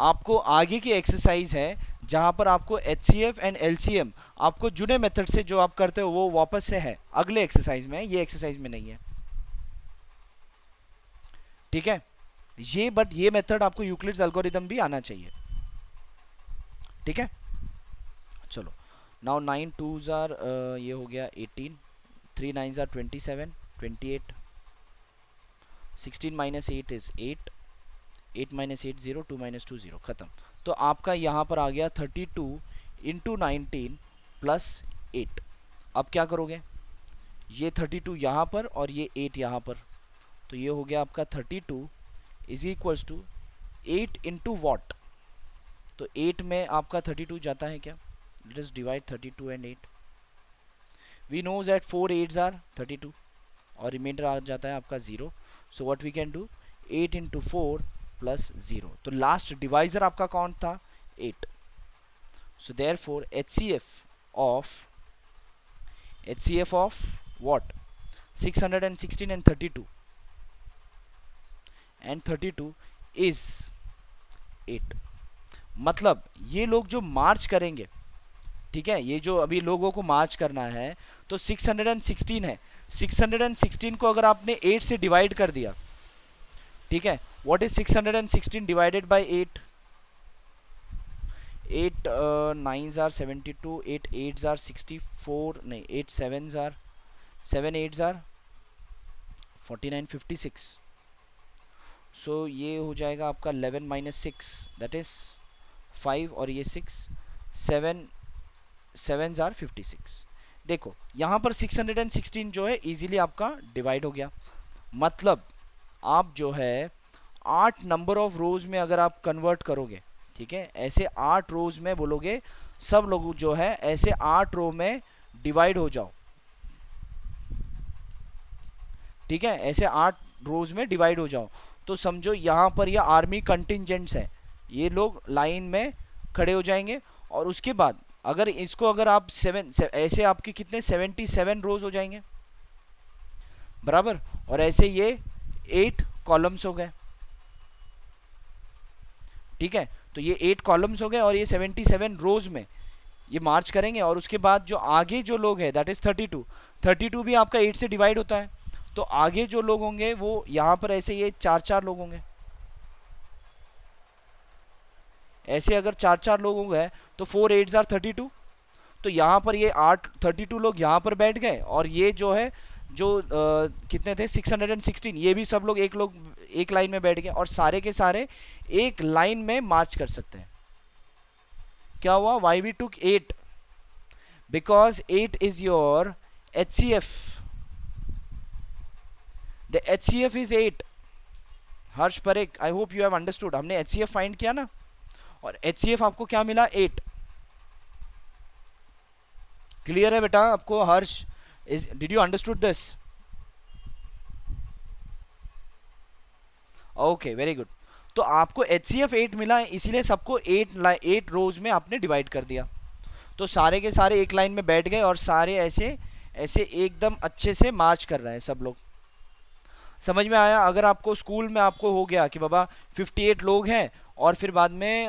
आपको आगे की exercise है जहां पर आपको HCF and LCM आपको जुने method से जो आप करते हो वो वापस से है, अगले एक्सरसाइज में है, ये एक्सरसाइज में नहीं है। ठीक है, ये बट ये मेथड आपको यूक्लिड्स एल्गोरिथम भी आना चाहिए। ठीक है, चलो। नाउ 9 2s आर ये हो गया 18, 3 9s are 27 28, 16 minus 8 is 8, 8 minus 8 0, 2 minus 2 0, खत्म। तो आपका यहां पर आ गया 32 इंटू 19 प्लस 8। अब क्या करोगे, ये 32 यहां पर और ये 8 यहां पर, तो ये हो गया आपका 32 is equals to 8 into what, तो 8 में आपका 32 जाता है क्या, let us divide 32 and 8। We knows that 4 8s are 32 और रिमाइंडर आ जाता है आपका 0। So what we can do, 8 into 4 plus 0, तो लास्ट डिवाइजर आपका कौन था, 8। so therefore HCF of what, 616 and 32 is 8। मतलब ये लोग जो मार्च करेंगे, ठीक है, ये जो अभी लोगों को मार्च करना है, तो 616 है, 616 को अगर आपने 8 से डिवाइड कर दिया, ठीक है, what is 616 divided by 8, 8 9s are 72, 8 8s are 64, नहीं 8 7s आर 7 8s आर 49 56। सो ये हो जाएगा आपका 11 माइनस 6 दैट इज 5, और ये 6 7 7s आर 56। देखो यहाँ पर 616 जो है इजीली आपका डिवाइड हो गया। मतलब आप जो है 8 नंबर ऑफ रोज में अगर आप कन्वर्ट करोगे, ठीक है, ऐसे 8 रोज में बोलोगे सब लोग जो है ऐसे 8 रो में डिवाइड हो जाओ, ठीक है, ऐसे 8 रोज में डिवाइड हो जाओ। तो समझो यहाँ पर ये आर्मी कंटिजेंट्स है, ये लोग लाइन में खड़े हो जाएंगे। और उसके बाद अगर इसको अगर आप ऐसे आपके कितने 77 रोज हो जाएंगे बराबर। और ऐसे ये 8 कॉलम्स हो गए, ठीक है। तो ये 8 कॉलम्स हो गए और ये 77 रोज में ये मार्च करेंगे। और उसके बाद जो आगे जो लोग हैं दैट इज 32, 32 भी आपका 8 से डिवाइड होता है। तो आगे जो लोग होंगे वो यहाँ पर ऐसे ये चार चार लोग होंगे, ऐसे अगर चार चार लोग होंगे तो 4 8 आर 32। तो यहाँ पर ये 32 लोग यहाँ पर बैठ गए, और ये जो है जो कितने थे 616, ये भी सब लोग एक लाइन में बैठ गए, और सारे के सारे एक लाइन में मार्च कर सकते हैं। क्या हुआ, why we took 8, because 8 is your HCF, the HCF is 8। Harsh Parekh, I hope you have understood. हमने HCF फाइंड किया ना, और HCF आपको क्या मिला, 8। क्लियर है बेटा आपको Harsh? Is did you understood this? Okay very good. तो आपको HCF 8 मिला है, इसीलिए सबको 8 रोज में आपने डिवाइड कर दिया। तो सारे के सारे एक लाइन में बैठ गए और सारे ऐसे ऐसे एकदम अच्छे से मार्च कर रहे हैं सब लोग। समझ में आया? अगर आपको स्कूल में आपको हो गया कि बाबा 58 लोग हैं, और फिर बाद में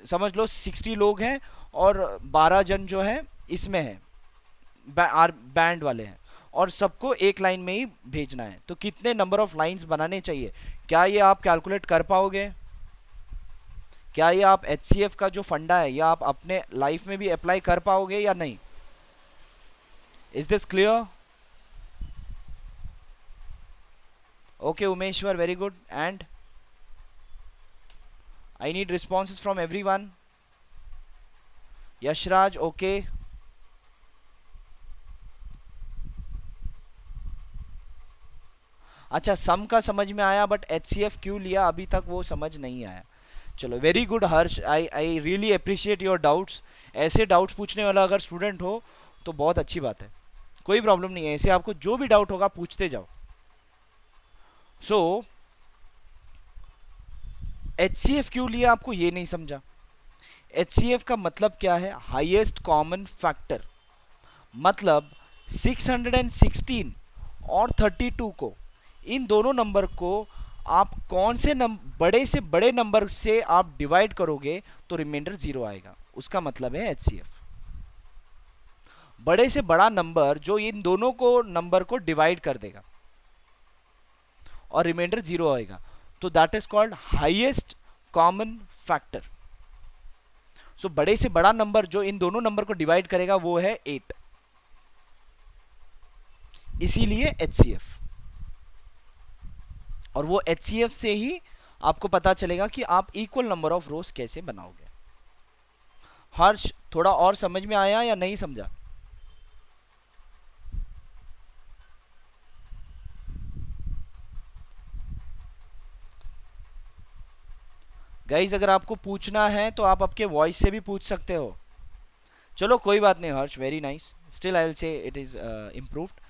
समझ लो 60 लोग हैं, और 12 जन जो है इसमें है बैंड वाले हैं, और सबको एक लाइन में ही भेजना है, तो कितने नंबर ऑफ लाइंस बनाने चाहिए? क्या ये आप कैलकुलेट कर पाओगे? क्या ये आप HCF का जो फंडा है ये आप अपने लाइफ में भी अप्लाई कर पाओगे या नहीं? Is this clear? Okay Umeshwar, very good. And I need responses from everyone. Yashraj, okay. अच्छा, सम का समझ में आया, बट HCF क्यों लिया अभी तक वो समझ नहीं आया। चलो very good Harsh, I I really appreciate your doubts. ऐसे डाउट्स पूछने वाला अगर स्टूडेंट हो तो बहुत अच्छी बात है, कोई प्रॉब्लम नहीं है, ऐसे आपको जो भी डाउट होगा पूछते जाओ। सो HCF क्यों लिया आपको ये नहीं समझा। HCF का मतलब क्या है, हाईएस्ट कॉमन फैक्टर। मतलब 616 और 32 को, इन दोनों नंबर को आप कौन से बड़े से बड़े नंबर से आप डिवाइड करोगे तो रिमाइंडर जीरो आएगा, उसका मतलब है HCF। बड़े से बड़ा नंबर जो इन दोनों को नंबर को डिवाइड कर देगा और रिमाइंडर जीरो आएगा, तो that is called highest common factor. So बड़े से बड़ा नंबर जो इन दोनों नंबर को डिवाइड करेगा वो है 8, इसीलिए HCF। और वो HCF से ही आपको पता चलेगा कि आप इक्वल नंबर ऑफ रोज कैसे बनाओगे। हर्ष, थोड़ा और समझ में आया या नहीं समझा? गाइज अगर आपको पूछना है तो आप आपके वॉइस से भी पूछ सकते हो। चलो कोई बात नहीं Harsh, very nice, still I will say it is improved.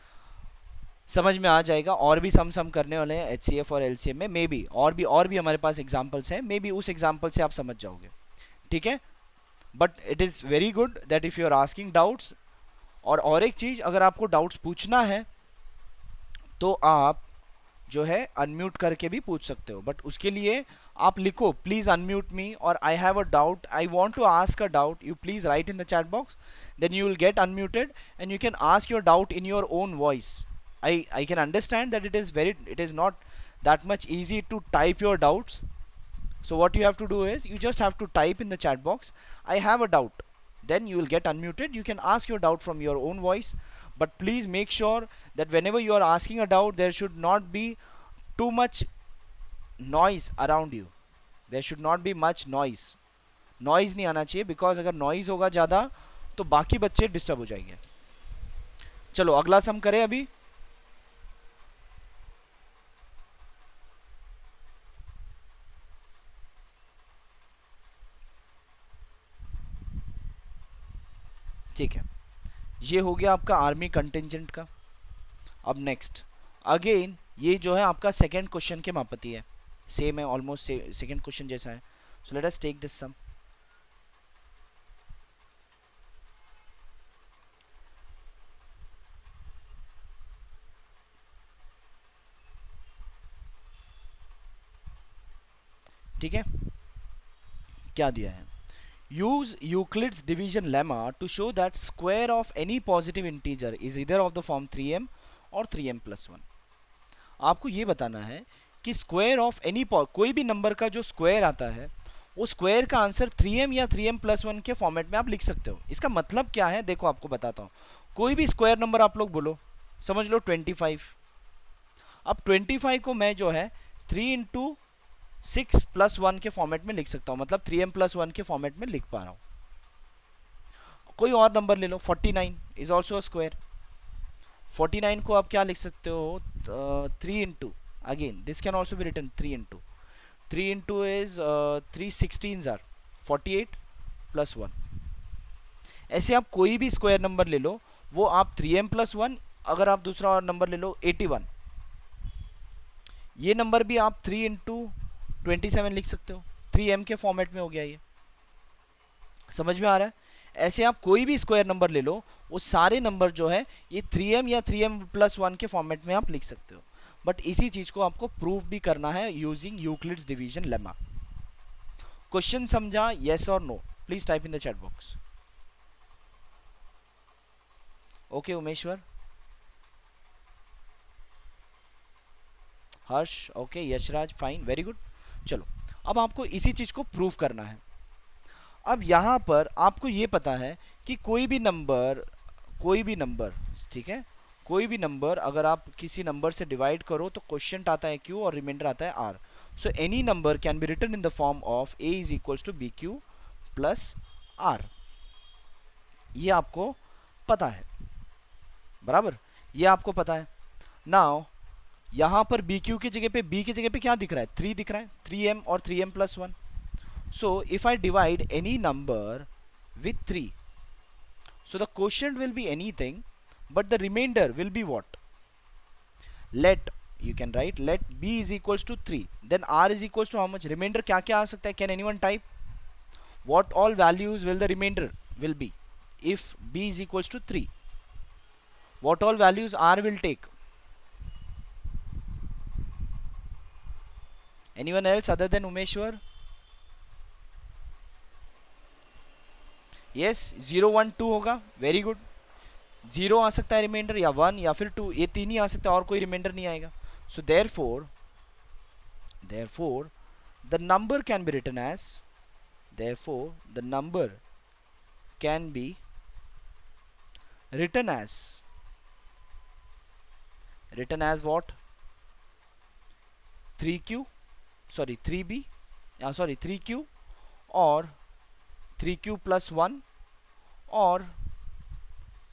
समझ में आ जाएगा, और भी सम करने वाले हैं HCF और LCM में, मे बी और भी हमारे पास एग्जांपल्स हैं, मे बी उस एग्जांपल से आप समझ जाओगे, ठीक है। But it is very good that if you are asking doubts. और एक चीज, अगर आपको डाउट्स पूछना है तो आप जो है अनम्यूट करके भी पूछ सकते हो, बट उसके लिए आप लिखो प्लीज अनम्यूट मी, और I have a doubt, I want to ask a doubt, you please write in the chat box, then you will get unmuted and you can ask your doubt in your own voice. I can understand that it is not that much easy to type your doubts, So what you have to do is you just have to type in the chat box, I have a doubt. Then you will get unmuted. You can ask your doubt from your own voice, but please make sure that whenever you are asking a doubt, there should not be too much noise around you. There should not be much noise. Noise नहीं आना चाहिए, because अगर noise होगा ज्यादा तो बाकी बच्चे disturb हो जाएंगे. चलो अगला सम करें अभी. ठीक है, ये हो गया आपका आर्मी कंटिजेंट का. अब नेक्स्ट अगेन ये जो है आपका सेकंड क्वेश्चन के मापती है, सेम है ऑलमोस्ट सेकंड क्वेश्चन जैसा है. So let us take this sum. ठीक है, क्या दिया है? use Euclid's division lemma to show that square of any positive integer is either of the form 3m और 3m plus 1. आपको ये बताना है कि स्क्वायर ऑफ एनी कोई भी नंबर का जो स्क्वायर आता है वो स्क्वायर का आंसर 3m या 3m प्लस 1 के फॉर्मेट में आप लिख सकते हो. इसका मतलब क्या है देखो आपको बताता हूँ. कोई भी स्क्वायर नंबर आप लोग बोलो, समझ लो 25. अब 25 को मैं जो है 3 इंटू 6 प्लस 1 के फॉर्मेट में लिख सकता हूँ, मतलब 3m प्लस 1 के फॉर्मेट में लिख पा रहा हूँ. कोई और नंबर ले लो, 49 इज ऑल्सो स्क्वायर. 49 को आप क्या लिख सकते हो, 3 into, again this can also be written 3 into, 3 into is 3 16 are 48 plus 1. ऐसे आप कोई भी स्क्वायर नंबर ले लो, वो आप 3m प्लस 1, अगर आप दूसरा और नंबर ले लो 81, ये नंबर भी आप 3 इंटू 27 लिख सकते हो. 3m के फॉर्मेट में हो गया ये. समझ में आ रहा है? ऐसे आप कोई भी स्क्वायर नंबर ले लो, वो सारे नंबर जो है ये 3m या 3m प्लस 1 के फॉर्मेट में आप लिख सकते हो. बट इसी चीज को आपको प्रूव भी करना है using Euclid's division lemma. Question समझा? यस और no? Please type in the chat box. Okay Umeshwar, Harsh, okay, Yashraj, fine, very good. चलो अब आपको इसी चीज को प्रूव करना है. अब यहां पर आपको ये पता है कि कोई भी नंबर, ठीक है, कोई भी नंबर अगर आप किसी नंबर से डिवाइड करो तो क्वोशिएंट आता है q और रिमाइंडर आता है r. So any number can be written in the form of a is equals to b Q plus r. ये आपको पता है, बराबर, ये आपको पता है. नाउ यहां पर बी क्यू की जगह पे, b की जगह पे क्या दिख रहा है? 3 दिख रहा है, 3m और 3m plus 1. So if I divide any number with 3, so the quotient will be anything, but the remainder will be what? Let, you can write let b is equals to 3, then r is equals to how much? Remainder क्या क्या आ सकता है? Can anyone type? What all values will the remainder will be if b is equals to 3? What all values r will take? Anyone else other than Umeshwar? Yes, 0 1 2 होगा, very good. 0 आ सकता है reminder, या 1 या फिर 2, ये तीन ही आ सकता है और कोई रिमाइंडर नहीं आएगा. सो therefore the number can be written as, therefore the number can be written as what? 3q, sorry 3b, sorry 3q और 3q plus 1 और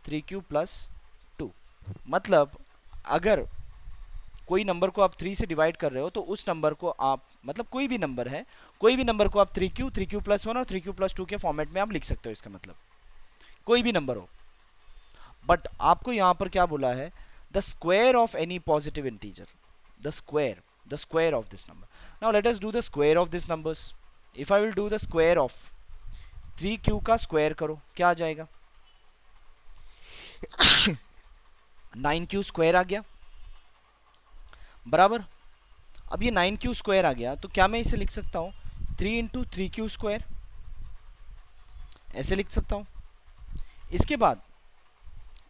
3q plus 2. मतलब अगर कोई नंबर को आप 3 से डिवाइड कर रहे हो तो उस नंबर को आप, मतलब कोई भी नंबर है, कोई भी नंबर को आप 3q प्लस 1 और 3q प्लस 2 के फॉर्मेट में आप लिख सकते हो. इसका मतलब कोई भी नंबर हो. बट आपको यहां पर क्या बोला है? The square of any positive integer, the square of this number. Now let us do the square of this numbers. If I will do the square of 3q का स्क्वायर करो, क्या आ जाएगा? 9q स्क्वायर आ गया, बराबर. अब ये 9q square आ गया तो क्या मैं इसे लिख सकता हूं 3 इंटू 3q स्क्वायर, ऐसे लिख सकता हूं. इसके बाद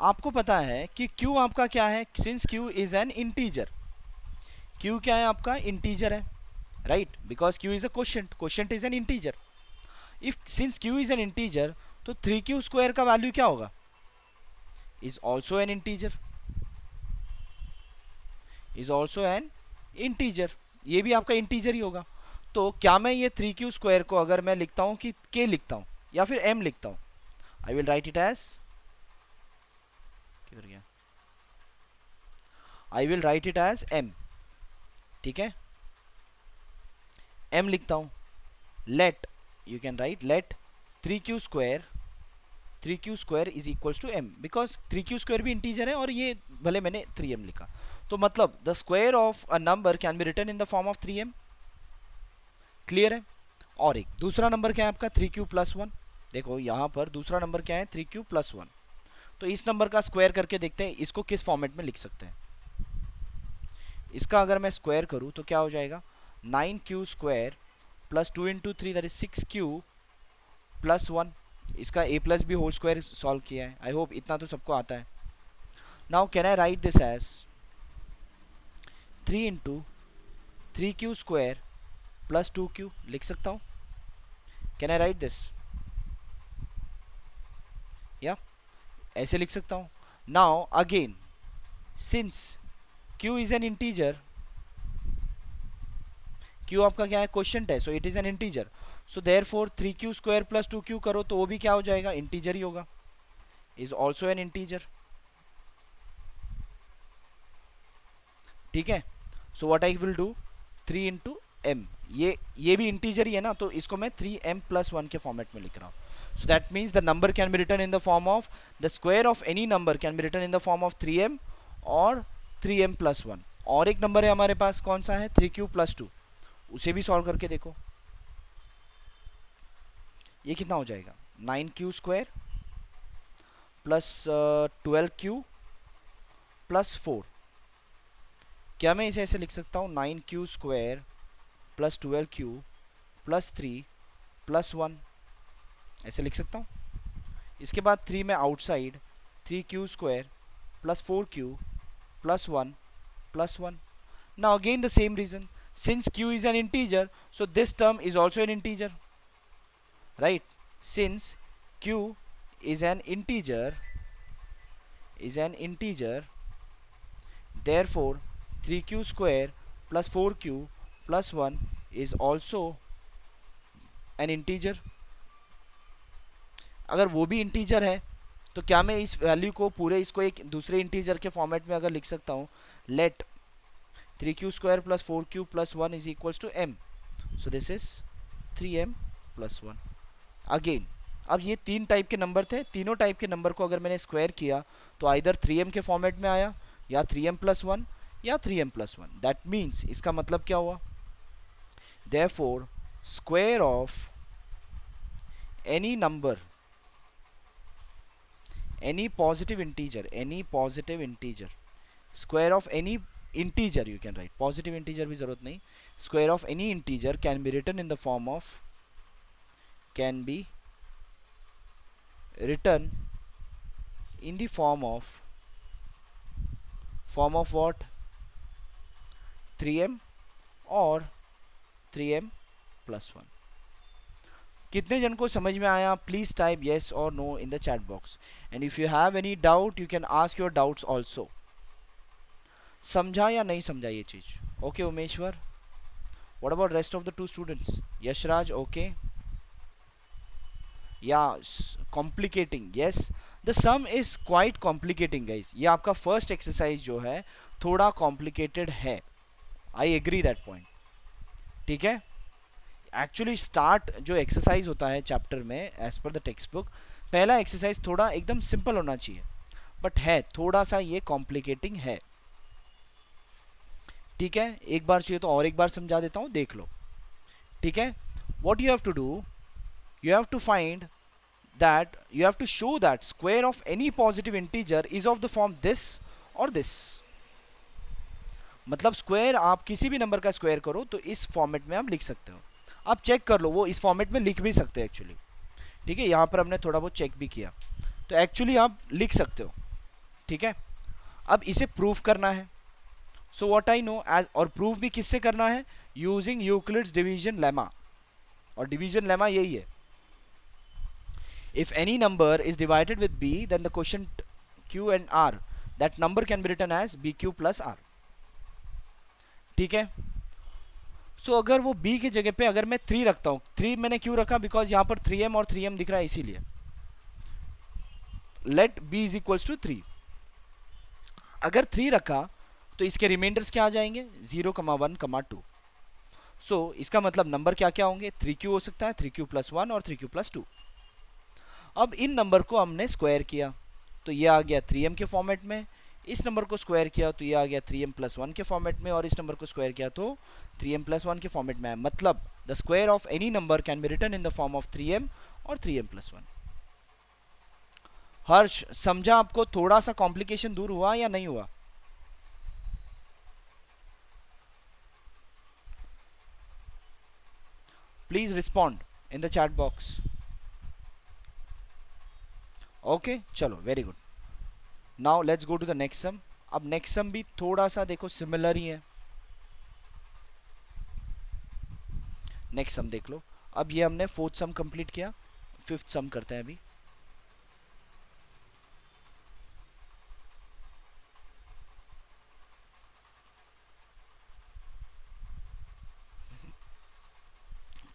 आपको पता है कि q आपका क्या है? Since q is an integer, q क्या है आपका? इंटीजर है. right? Because q is a quotient is an integer. If since q is an integer, तो 3q square का वैल्यू क्या होगा? is also an integer, is also an integer. ये भी आपका इंटीजर ही होगा. तो क्या मैं ये 3q स्क्वायर को अगर मैं लिखता हूं कि k लिखता हूं या फिर m लिखता हूं, I will write it as, किधर गया, I will write it as m. ठीक है, m लिखता हूं. Let, you can write let 3q square, 3q square is equals to m, because 3q square भी इंटीजर है और ये भले मैंने 3m लिखा. तो मतलब the square of a number can be written in the form of 3m. Clear है? और एक दूसरा नंबर क्या है आपका 3q प्लस वन. देखो यहां पर दूसरा नंबर क्या है 3q प्लस वन. तो इस नंबर का स्क्वायर करके देखते हैं इसको किस फॉर्मेट में लिख सकते हैं. इसका अगर मैं स्क्वायर करूं तो क्या हो जाएगा, 9q square plus 2 into three that is 6q plus one. इसका a plus B whole square solve किया है. आई होप इतना तो सबको आता है. Now can I write this as 3 into 3q square plus 2q, लिख सकता हूं. Can I write this? या ऐसे लिख सकता हूं. Now again since q is an integer, q आपका क्या है क्वोशिएंट है, so it is an integer. So therefore 3q square plus 2q करो तो वो भी क्या हो जाएगा, इंटीजर ही होगा. Is also an integer. ठीक है. So what I will do, 3 into m, ये भी इंटीजर ही है ना, तो इसको मैं 3m प्लस वन के फॉर्मेट में लिख रहा हूं. So that means the number can be written in the form of, the square of any number can be written in the form of 3m और 3m प्लस वन. और एक नंबर है हमारे पास, कौन सा है, 3q प्लस टू. उसे भी सॉल्व करके देखो. ये कितना हो जाएगा, 9q square plus 12q plus four. क्या मैं इसे ऐसे लिख सकता हूँ, 9q square plus 12q plus three plus one, ऐसे लिख सकता हूँ. इसके बाद 3 में outside, 3q square plus 4q plus one plus one. Now again the same reason, since q is an integer, so this term is also an integer, right? Since q is an integer, therefore 3q square plus 4q plus 1 is also an integer. अगर वो भी integer है तो क्या मैं इस value को पूरे इसको एक दूसरे इंटीजर के फॉर्मेट में अगर लिख सकता हूँ, let 3q square plus 4q plus 1 is equals to m. So this is 3m plus 1. Again अब ये तीन टाइप के नंबर थे, तीनों टाइप के नंबर को अगर मैंने स्क्वायर किया तो आइदर 3m के फॉर्मेट में आया, या 3m प्लस वन, या 3m plus one. That means इसका मतलब क्या हुआ, therefore square of any number, any positive integer, square of any integer, you can write positive integer भी जरूरत नहीं, square of any integer can be written in the form of, can be written in the form of what, 3m और 3m plus 1. कितने जन को समझ में आया, please type yes or no in the chat box, and if you have any doubt you can ask your doubts also. समझा या नहीं समझा ये चीज? Okay Umeshwar, what about rest of the two students? Yashraj, okay. Yeah, complicating, yes, the sum is quite complicating guys. ये आपका first exercise जो है थोड़ा कॉम्प्लिकेटेड है, आई एग्री दैट पॉइंट. ठीक है, एक्चुअली स्टार्ट जो एक्सरसाइज होता है चैप्टर में एज पर द टेक्स्ट बुक, पहला एक्सरसाइज थोड़ा एकदम सिंपल होना चाहिए, बट है थोड़ा सा ये कॉम्प्लिकेटिंग है. ठीक है, एक बार चाहिए तो और एक बार समझा देता हूं, देख लो. ठीक है, what you have to do, you have to find that, you have to show that square of any positive integer is of the form this or this. मतलब स्क्वायर आप किसी भी नंबर का स्क्वायर करो तो इस फॉर्मेट में आप लिख सकते हो. आप चेक कर लो, वो इस फॉर्मेट में लिख भी सकते हैं एक्चुअली. ठीक है, यहां पर हमने थोड़ा बहुत चेक भी किया, तो एक्चुअली आप लिख सकते हो. ठीक है, अब इसे प्रूफ करना है. So what I know as, और प्रूव भी किससे करना है, यूजिंग यूक्लिड्स डिवीजन लेमा, और डिवीजन लेमा यही है, if any number is divided with b then the quotient q and r, that number can be written as bq plus r. ठीक है, अगर वो b की जगह पे अगर मैं 3 रखता हूं, 3 मैंने क्यों रखा, बिकॉज यहां पर 3m और 3m दिख रहा है इसीलिए, let b is equals to 3, अगर 3 रखा तो इसके रिमाइंडर्स क्या आ जाएंगे, 0,1,2, इसका मतलब नंबर क्या क्या होंगे, 3q हो सकता है, 3q प्लस 1 और 3q प्लस 2। अब इन नंबर को हमने स्क्वायर किया तो ये आ गया 3m के फॉर्मेट में, इस नंबर को स्क्वायर किया तो ये आ गया 3m प्लस 1 के फॉर्मेट में, और इस नंबर को स्क्वायर किया तो 3m प्लस 1 के फॉर्मेट में है, मतलब the square of any number can be written in the form of 3m और 3m प्लस 1। हर्ष, समझा आपको, थोड़ा सा कॉम्प्लिकेशन दूर हुआ या नहीं हुआ? Please respond in the chat box. Okay चलो, very good. Now let's go to the next sum. अब नेक्स्ट सम भी थोड़ा सा देखो सिमिलर ही है, नेक्स्ट सम देख लो। अब ये हमने फोर्थ सम कंप्लीट किया, फिफ्थ सम करते हैं अभी।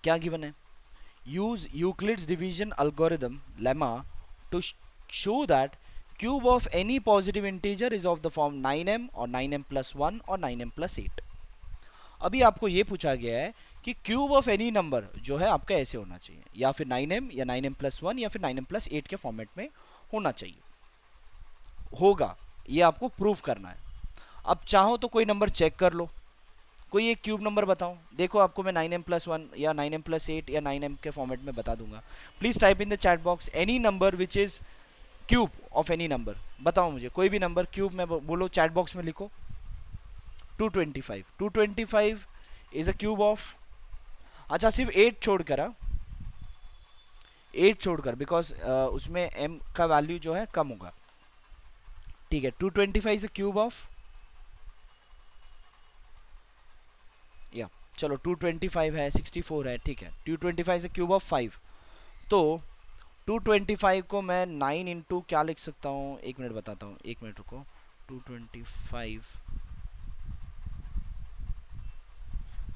क्या गिवन है, use Euclid's division algorithm lemma to show that cube of any positive integer is of the form 9m or 9m plus 1 or 9m plus 8। अभी आपको ये पूछा गया है कि क्यूब ऑफ एनी नंबर जो है आपका ऐसे होना चाहिए, या फिर 9m या 9m प्लस 1 या फिर 9m प्लस 8 के फॉर्मेट में होना चाहिए, होगा, ये आपको प्रूव करना है। अब चाहो तो कोई नंबर चेक कर लो, कोई एक क्यूब नंबर बताओ, देखो आपको मैं 9m प्लस 1 या 9m प्लस 8 या 9m के फॉर्मेट में बता दूंगा। Please type in the chat box any number which is cube of any number, बताओ मुझे कोई भी नंबर क्यूब में बोलो, चैट बॉक्स में लिखो। 225, 225 इज अ क्यूब ऑफ, अच्छा सिर्फ 8 छोड़कर, 8 छोड़कर, बिकॉज उसमें m का वैल्यू जो है कम होगा। ठीक है, 225 इज अ क्यूब ऑफ, या चलो 225 है, 64 है, ठीक है, 225 इज अ क्यूब ऑफ 5, तो 225 को मैं 9 इंटू क्या लिख सकता हूँ, एक मिनट बताता हूँ, एक मिनट रुको। 225,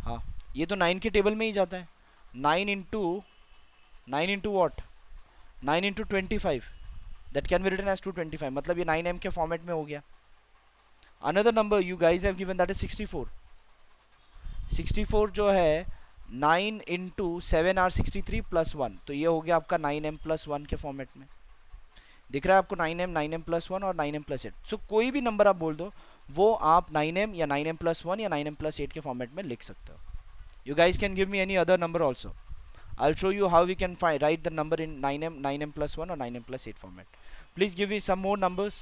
हाँ ये तो 9 के टेबल में ही जाता है, 9 into, 9 into what, 9 into 25, that can be written as 225, मतलब ये 9m के फॉर्मेट में हो गया। Another number you guys have given that is 64, 64 जो है 9 इंटू 7r63 प्लस 1, तो ये हो गया आपका 9m प्लस 1 के फॉर्मेट में। दिख रहा है आपको 9m, 9m प्लस 1 और 9m प्लस 8, सो कोई भी नंबर आप बोल दो वो आप 9m या 9m प्लस 1 या 9m प्लस 8 के फॉर्मेट में लिख सकते हो। You guys can give me any other number also, I'll show you how we can find write the number in 9m, 9m plus 1 or 9m plus 8 format. Please give me some more numbers.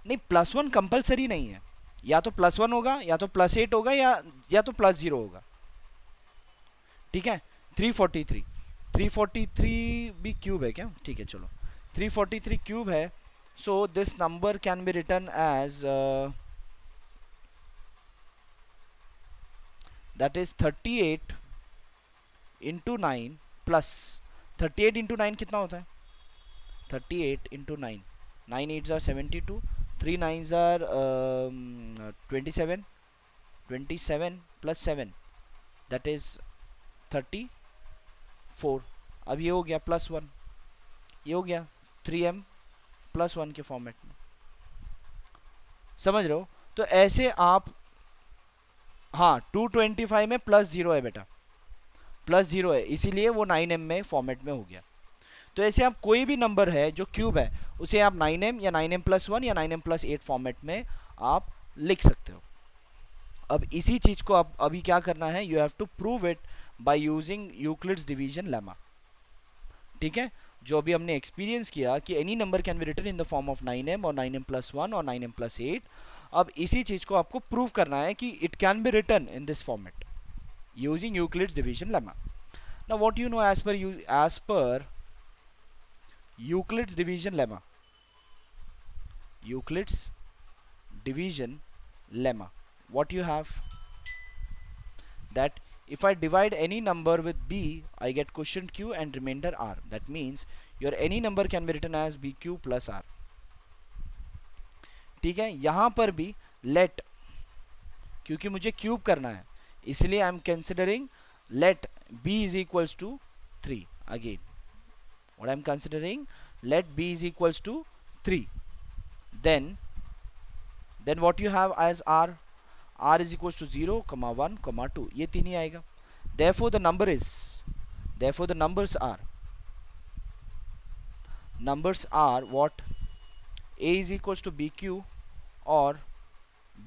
नहीं, plus 1 compulsory नहीं है, या तो plus 1 होगा या तो plus 8 होगा या तो प्लस 0 होगा। ठीक है, 343, 343 भी क्यूब है क्या, ठीक है चलो, 343 क्यूब है, so this number can be written as that is 38 into 9 plus, 38 into 9 कितना होता है, 38 into 9, 9 8s are 72, 3 9s are 27, 27 plus 7 that is 34। अब ये हो गया प्लस 1, ये हो गया 3m प्लस 1 के फॉर्मेट में, समझ रहे हो? तो ऐसे आप, हाँ 225 में प्लस 0 है बेटा, प्लस 0 है, इसीलिए वो 9m में फॉर्मेट में हो गया। तो ऐसे आप कोई भी नंबर है जो क्यूब है उसे आप 9m या 9m प्लस 1 या 9m प्लस 8 फॉर्मेट में आप लिख सकते हो। अब इसी चीज को आप अभी क्या करना है, you have to prove it by using Euclid's division lemma. ठीक है, जो अभी हमने एक्सपीरियंस किया कि any number can be written in the form of 9m और 9m प्लस 1 और 9m प्लस 8, अब इसी चीज को आपको प्रूव करना है कि it can be written in this format using Euclid's division lemma. Now what you know as per Euclid's division lemma. Euclid's division lemma. What you have, that if I divide any number with b, I get quotient q and remainder r. That means your any number can be written as bq plus r. ठीक है, यहां पर भी let, क्योंकि मुझे cube करना है इसलिए I am considering let b is equals to 3 again. What I am considering, let b is equals to 3. Then what you have as r is equals to 0 comma 1 comma 2, ये तीन ही आएगा. therefore the number is therefore the numbers are what, a is equals to bq or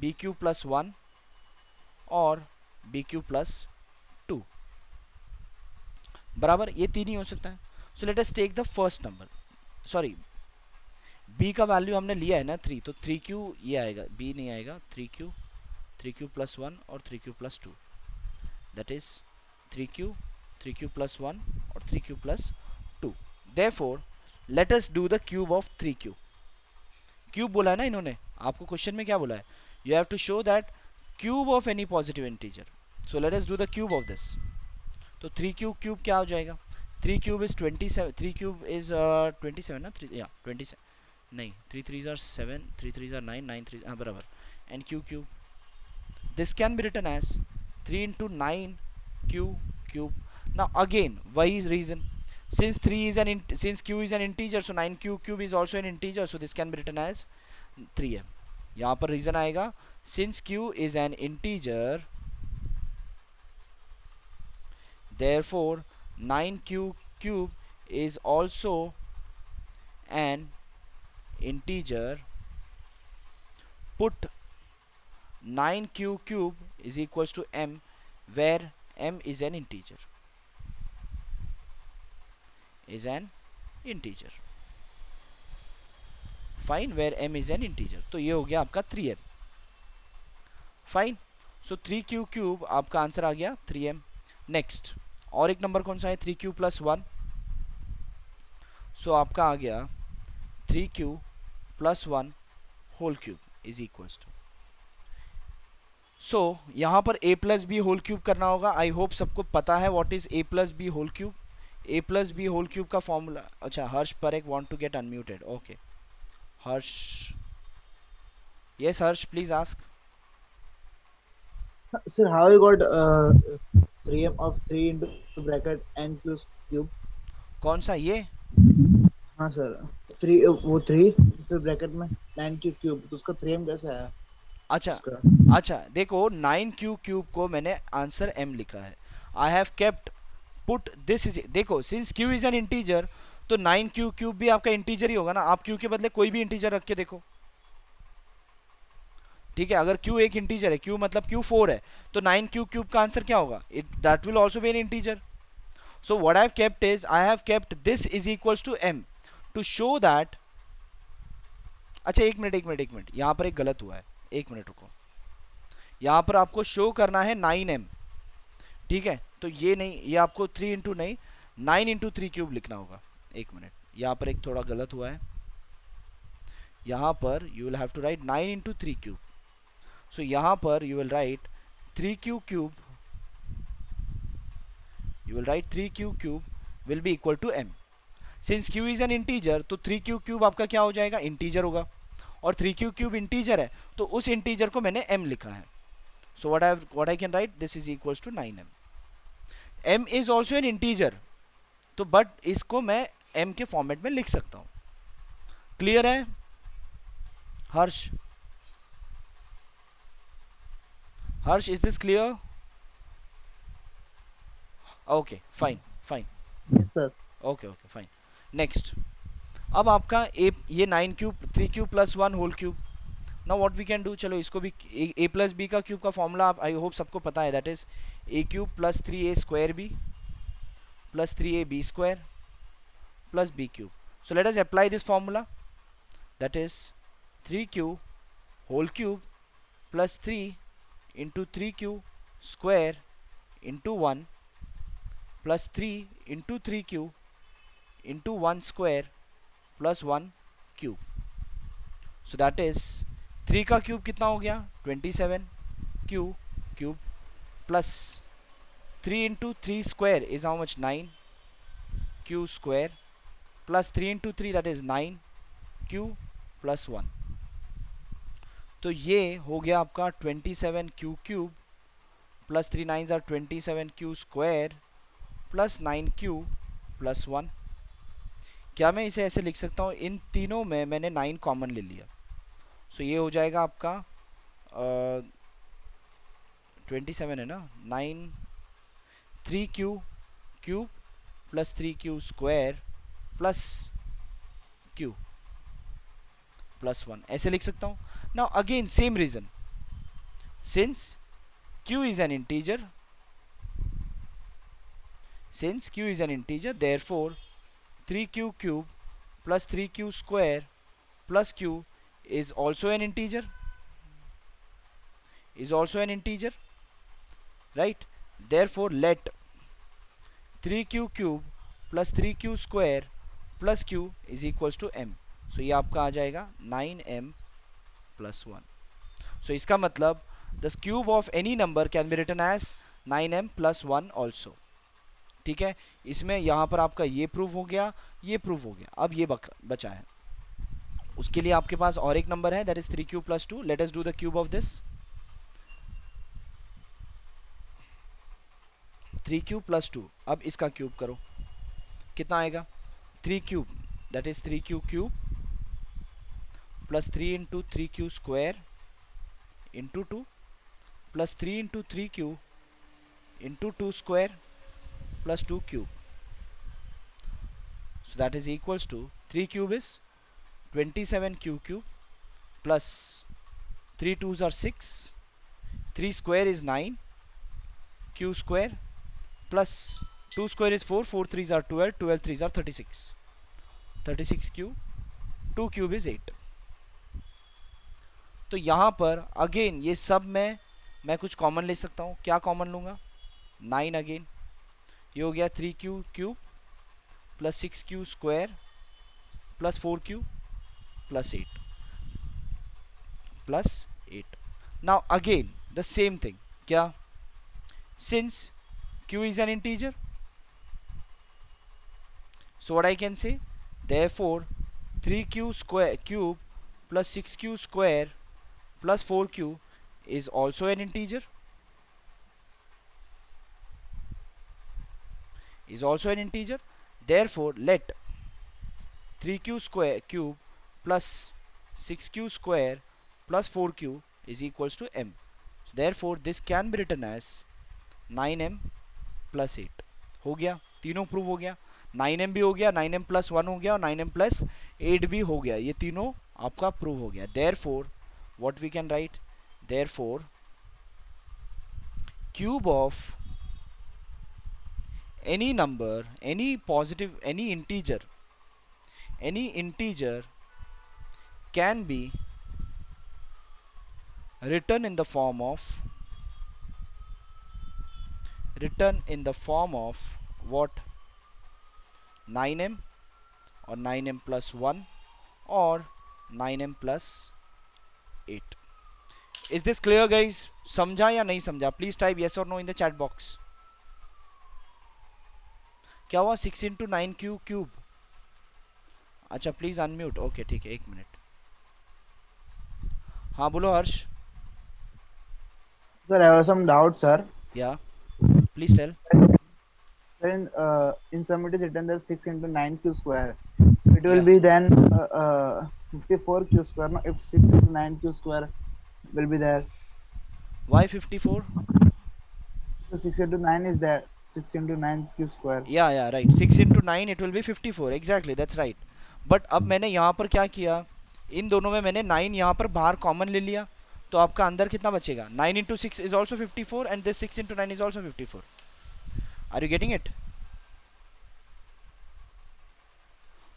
bq plus 1 और bq plus 2. बराबर, ये तीन ही हो सकता है. So let us take the first number, sorry b का वैल्यू हमने लिया है ना 3, तो 3q ये आएगा, b नहीं आएगा, 3q प्लस 1 और 3q plus 2, that is 3q 3q plus 1 और 3q plus 2. Therefore late us do the cube of 3q. Cube बोला है ना इन्होंने, आपको क्वेश्चन में क्या बोला है, you have to show that cube of any positive integer. So let us do the cube of this. तो 3q क्यूब क्या हो जाएगा, 3 क्यूब इज 27, 3 क्यूब इज 27 ना, 3 या 27 नहीं, 3 3s are 7, 3 3s are 9, 9 3 हाँ बराबर, and q cube, this can be written as 3 into 9 q cube. Now again why is reason, since q is an integer, so 9q cube is also an integer, so this can be written as 3m. यहाँ पर reason आएगा, since q is an integer, therefore 9q cube is also an integer. Put 9q cube is equals to m, where m is an integer, is an integer. Fine, where m is an integer. तो ये हो गया आपका 3m. Fine, सो 3q cube आपका answer आ गया 3m. Next और एक number कौन सा है, 3q प्लस 1, सो आपका आ गया 3q plus 1 whole cube is equals to. So यहाँ पर a plus B whole cube करना होगा. आई होप सबको पता है what is a plus B whole cube. a plus B whole cube का फॉर्मूला, अच्छा Harsh Parekh want to get unmuted, okay Harsh, yes Harsh please ask. Sir, how you got 3m of 3 into bracket n cube? कौन सा ये, हाँ sir, 3 वो 3 फिर bracket में 9 cube, तो उसका 3m कैसे आया अच्छा उसका? अच्छा देखो 9q क्यूब को मैंने आंसर m लिखा है. I have kept put this is, देखो since q is an integer, तो 9q क्यूब भी आपका इंटीजर ही होगा ना. आप q के बदले कोई भी इंटीजर रख के देखो, ठीक है. अगर q एक इंटीजर है, q मतलब q 4 है, तो 9q क्यूब का आंसर क्या होगा, it that will also be an integer. So what I have kept is, I have kept this is equals to m to show that. अच्छा एक मिनट यहाँ पर एक गलत हुआ है, एक मिनट रुको. यहाँ पर आपको शो करना है 9m, ठीक है, तो ये नहीं, ये आपको 3 इंटू नहीं 9 इंटू 3 क्यूब लिखना होगा. एक मिनट, यहाँ पर एक थोड़ा गलत हुआ है. यहाँ पर you will have to write 9 into 3 cube. So यहाँ पर you will write 3q cube, you will write 3q cube will be equal to m. Since q is an integer, तो 3q cube आपका क्या हो जाएगा, इंटीजर होगा. और 3q cube integer है, तो उस इंटीजर को मैंने m लिखा है. So what I can write, this is equals to 9m. m is also an integer, तो बट इसको मैं m के फॉर्मेट में लिख सकता हूं. क्लियर है Harsh, Harsh is this clear, okay fine fine, Yes sir. Okay okay fine. Next, अब आपका a, ये 9 cube 3 cube plus 1 whole cube. Now what we can do, चलो इसको भी a प्लस बी का क्यूब का फॉर्मूला आप आई होप सबको पता है, that is a cube plus 3a square B plus 3a B square plus b cube. So let us apply this formula, that is 3q whole cube plus 3 into 3q square into 1 plus 3 into 3q into 1 square plus 1 cube. So that is 3 का cube कितना हो गया 27 q cube plus 3 into 3 square is how much 9 q square plus 3 into 3 that is 9 q plus 1। तो ये हो गया आपका 27 q cube plus 3 nine are 27 Q square plus 9 q plus 1। क्या मैं इसे ऐसे लिख सकता हूँ, इन तीनों में मैंने 9 कॉमन ले लिया। सो ये हो जाएगा आपका 27 है ना, 9 3 q cube plus 3 q square plus q plus 1 ऐसे लिख सकता हूँ। Now again same reason, since q is an integer, since q is an integer, therefore 3q cube plus 3q square plus q is also an integer, is also an integer, right? Therefore let 3q cube plus 3q square plus q is equals to m. So ये आपका आ जाएगा 9m plus 1. So इसका मतलब the cube of any number can be written as 9m plus 1 also. ठीक है, इसमें यहां पर आपका ये प्रूव हो गया, ये प्रूव हो गया। अब ये बचा है, उसके लिए आपके पास और एक नंबर है, that is 3q plus 2। Let us do the cube of this. 3q plus 2, अब इसका क्यूब करो, कितना आएगा 3 cube, that is 3q cube plus 3 into 3q square into 2 plus 3 into 3q into 2 square plus 2 cube. So that is equals to 3 cube is 27q cube plus 3 2s are 6, 3 square is 9 q square plus 2 square is 4, 4 3s are 12, 12 3s are 36, 36 q, 2 cube is 8। तो यहां पर again ये सब में मैं कुछ common ले सकता हूं, क्या कॉमन लूंगा 9 अगेन, ये हो गया 3q cube plus 6q square plus 4q plus 8 plus 8। Now again the same thing, क्या since q is an integer, so what I can say, therefore 3q square cube plus 6q square plus 4q is also an integer, is also an integer. Therefore let 3q square cube plus 6q square plus 4q is equals to m. Therefore this can be written as 9m plus 8। हो गया, तीनों prove हो गया, 9m भी हो गया, 9m plus 1 हो गया और 9m plus 8 भी हो गया, ये तीनों आपका प्रूव हो गया। Therefore what we can write, therefore cube of any number, any positive, any integer can be written in the form of, written in the form of what, 9m or 9m plus 1 or 9m plus 8। Is this clear guys? समझा या नहीं समझा? Please type yes or no in the chat box। क्या हुआ 6 into 9 q cube? अच्छा please unmute, okay ठीक है, एक मिनट। हाँ बोलो Harsh. Sir, I have some doubt, sir. या please tell. Sir, in some it is written that 6 into 9q square. So it will या be then 54q square. No, if 6 into 9q square will be there. Why 54? So 6 into 9 is there. 6 into 9q square. या right, 6 into 9 it will be 54, exactly that's right. But अब मैंने यहाँ पर क्या किया, इन दोनों में मैंने 9 यहाँ पर बाहर कॉमन ले लिया, तो आपका अंदर कितना बचेगा, 9 into 6 is also 54 and this 6 into 9 is also 54। Are you getting it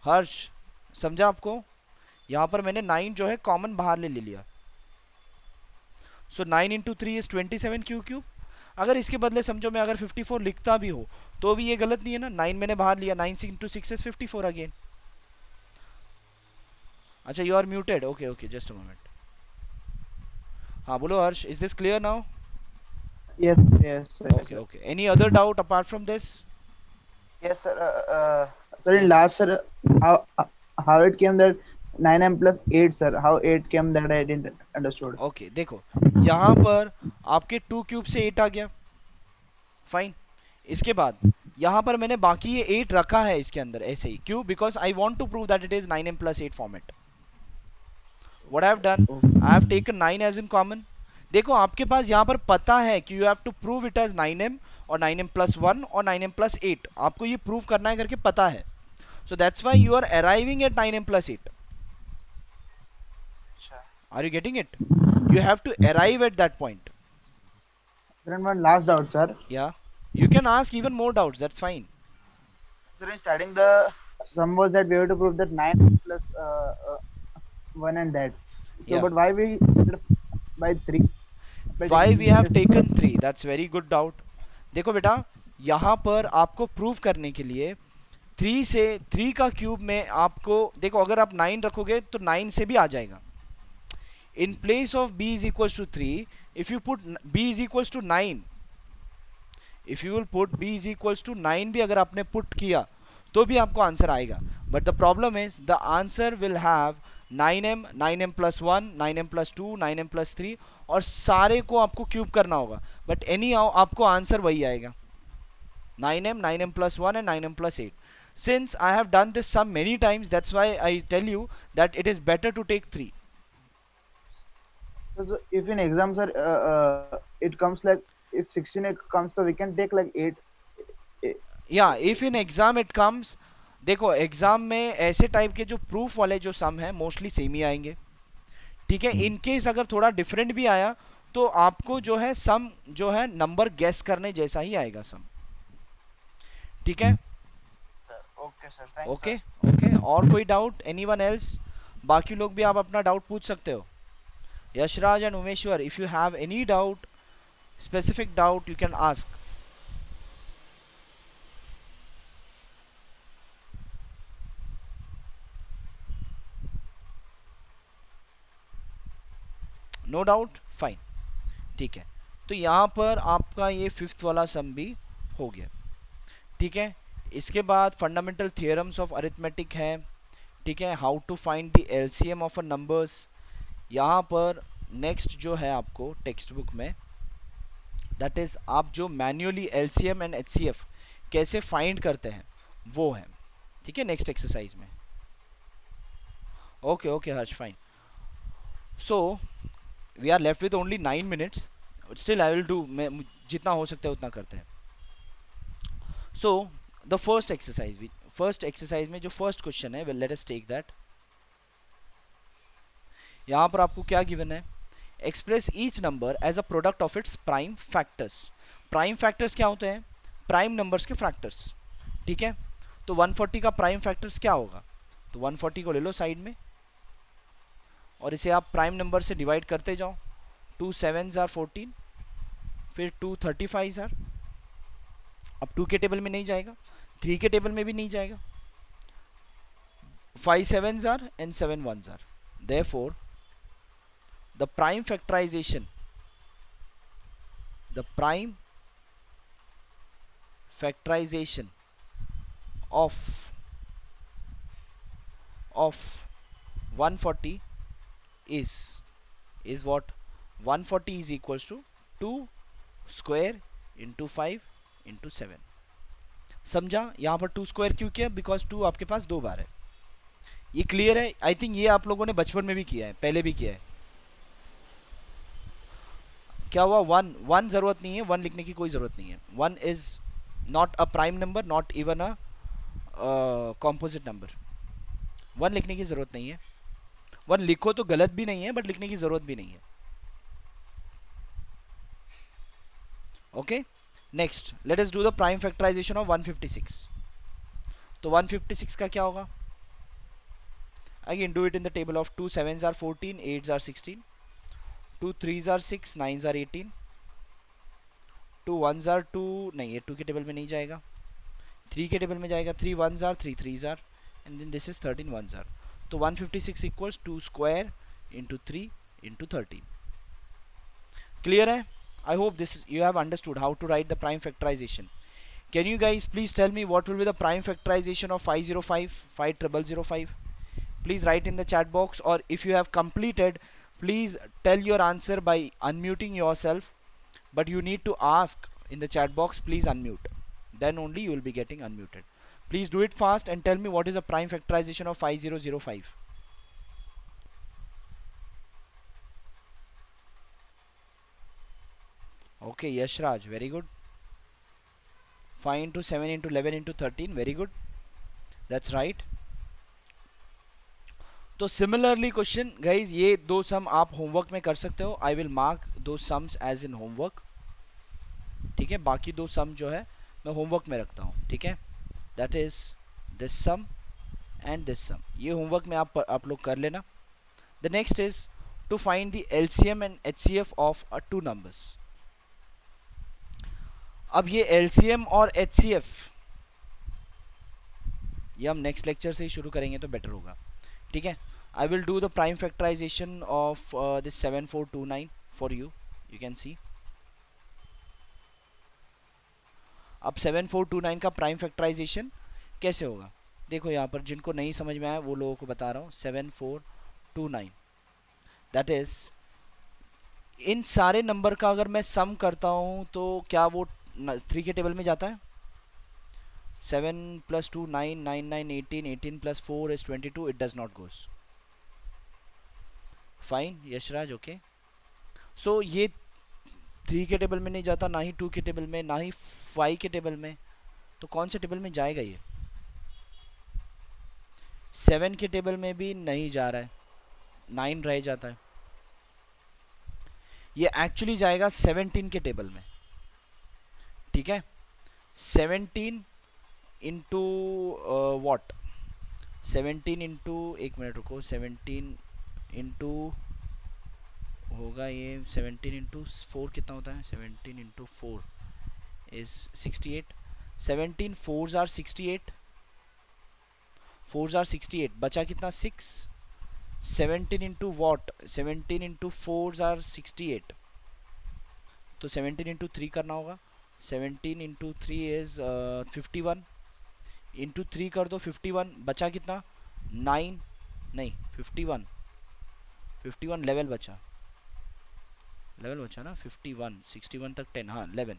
Harsh? समझा आपको? यहाँ पर मैंने 9 जो है कॉमन बाहर ले लिया, सो 9 इंटू 3 इज 27 क्यू क्यूब। अगर इसके बदले समझो मैं अगर 54 लिखता भी हो तो भी ये गलत नहीं है ना, 9 मैंने बाहर लिया, 9 इंटू 6 इज 54 अगेन। अच्छा, you are muted, okay okay, just a moment. हाँ बोलो Harsh, is this clear now? Yes, yes, sir, yes, okay sir. Okay, any other doubt apart from this? Yes, sir. Sir, in last, sir, how how it came that 9m plus 8, sir? How 8 came that I didn't understood. Okay देखो, यहाँ पर आपके 2 cube से 8 आ गया, fine. इसके बाद यहाँ पर मैंने बाकी ये 8 रखा है इसके अंदर ऐसे ही, क्यों? Because I want to prove that it is 9m+8 format. What I have done, I have taken 9 as in common. देखो आपके पास यहाँ पर पता है कि you have to prove it as 9m और 9m+1 और 9m+8, आपको ये प्रूव करना है करके पता है। So that's why you are arriving at 9m+8। Sure. Are you getting it? You have to arrive at that point. Sir, and one last doubt, sir. या you can ask even more doubts, that's fine. Sir, in starting the sum was that we have to prove that 9 plus 1 and that. So, Yeah, but why we started by 3 by why we taking have this? taken 3, that's very good doubt। देखो बेटा, यहाँ पर आपको prove करने के लिए 3 से 3 का क्यूब में आपको देखो, अगर आप 9 रखोगे तो 9 से भी आ जाएगा। in place of b is equals to 3, if you put b is equals to 9, if you will put b is equals to 9 भी अगर आपने पुट किया तो भी आपको आंसर आएगा। But the problem is the answer will have 9m, 9m+1, 9m+2, 9m+3, और सारे को आपको क्यूब करना होगा। बट एनी हाउ आपको आंसर वही आएगा, 9m, 9m+1 and 9m+8। Since I have done this sum many times, that's why I tell you that it is better to take 3। So, if in exam, sir, it comes like if 16 it comes, so we can take like 8. eh, या if in exam it comes, देखो exam में ऐसे type के जो proof वाले जो सम है mostly same ही आएंगे, ठीक है। इन केस अगर थोड़ा डिफरेंट भी आया तो आपको जो है सम जो है नंबर गेस करने जैसा ही आएगा सम, ठीक है। Sir, okay, sir. Thanks, okay sir. Okay, और कोई डाउट, एनीवन एल्स? बाकी लोग भी आप अपना डाउट पूछ सकते हो। Yashraj and Umeshwar, if you have any doubt, specific doubt, you can ask. No doubt, fine, ठीक है। तो यहाँ पर आपका ये फिफ्थ वाला सम भी हो गया, ठीक है। इसके बाद फंडामेंटल थियरम्स ऑफ अरिथमेटिक है, ठीक है। How to find the LCM of a numbers. यहाँ पर नेक्स्ट जो है आपको टेक्स्ट बुक में, दैट इज आप जो मैन्युअली एलसीएम एंड एचसीएफ कैसे फाइंड करते हैं वो है, ठीक है, नेक्स्ट एक्सरसाइज में। Okay okay Harsh, fine. So we are left with only 9 minutes, still I will do, मैं जितना हो सकता है उतना करते हैं। सो द फर्स्ट एक्सरसाइज में जो फर्स्ट क्वेश्चन है, लेट अस टेक दैट। यहाँ पर आपको क्या गिवन है, express each number as a product of its prime factors. Prime factors क्या होते हैं? प्राइम नंबर्स के फैक्टर्स, ठीक है। तो 140 का प्राइम फैक्टर्स क्या होगा? तो 140 को ले लो साइड में और इसे आप प्राइम नंबर से डिवाइड करते जाओ। 2 7s आर 14, फिर 2 35 आर, अब 2 के टेबल में नहीं जाएगा, 3 के टेबल में भी नहीं जाएगा, 5 7s are and 7 1s are. Therefore, the prime factorization, the prime factorization of 140 is what? 140 is equals to 2 square into 5 into 7। समझा? यहां पर 2 स्क्वायर क्यों किया? बिकॉज 2 आपके पास दो बार है। ये क्लियर है? आई थिंक ये आप लोगों ने बचपन में भी किया है, पहले भी किया है। क्या हुआ? वन, वन जरूरत नहीं है, वन लिखने की कोई जरूरत नहीं है। One is not a prime number, not even a composite number. One लिखने की जरूरत नहीं है। वन लिखो तो गलत भी नहीं है, बट लिखने की जरूरत भी नहीं है। Okay, next let us do the prime factorization of 156। तो 156 का क्या होगा? Again do it in the table of 2 7s are 14, 8s are 16, 2 3s are 6, 9s are 18, 2 1s are 2, नहीं ये 2 के टेबल में नहीं जाएगा, 3 के टेबल में जाएगा, 3 1s are 3 3s are, and then this is 13 1s are. तो 156 equals 2 square into 3 into 13. Clear है? I hope this is, you have understood how to write the prime factorization. Can you guys please tell me what will be the prime factorization of 505 5005? Please write in the chat box, or if you have completed, please tell your answer by unmuting yourself, but you need to ask in the chat box, please unmute, then only you will be getting unmuted. Please do it fast and tell me what is the prime factorization of 5005. Okay, Yashraj, very good. 5 into 7 into 11 into 13, very good, that's right. तो similarly question guys, ये दो सम आप homework में कर सकते हो. I will mark दो sums as in homework. ठीक है, बाकी दो सम जो है मैं होमवर्क में रखता हूँ. ठीक है, that is this sum and this sum. ये होमवर्क में आप लोग कर लेना. The next is to find the LCM and HCF of a two numbers. अब ये एलसीएम और एचसीएफ ये हम नेक्स्ट लेक्चर से ही शुरू करेंगे तो बेटर होगा. ठीक है, I will do the prime factorization of this 7429 for you. You can see. अब 7429 का प्राइम फैक्टराइजेशन कैसे होगा? देखो यहाँ पर जिनको नहीं समझ में आया वो लोगों को बता रहा हूँ. 7429 दैट इज, इन सारे नंबर का अगर मैं सम करता हूँ तो क्या वो 3 के टेबल में जाता है? 7 plus 2 9, 9 9 18, 18 plus 4 is 22. It does not goes. Fine, Yashraj, okay. सो ये 3 के टेबल में नहीं जाता, ना ही 2 के टेबल में, ना ही 5 के टेबल में. तो कौन से टेबल में जाएगा ये? 7 के टेबल में भी नहीं जा रहा है, 9 रह जाता है. ये एक्चुअली जाएगा 17 के टेबल में. ठीक है, 17 इंटू वॉट, 17 इंटू, एक मिनट रुको, 17 इंटू होगा ये 17 इंटू 4 कितना होता है? 17 into 4 is 68. 17 4s are 68. 4s are 68. बचा कितना? 6. 17 into what? 17 into 4s are 68. तो 17 into 3 करना होगा. 17 into 3 is 51. into 3 कर दो 51. बचा कितना? 9 नहीं 51. 51 लेवल बचा, लेवल बचा ना 51. 61 तक 10, हाँ 11.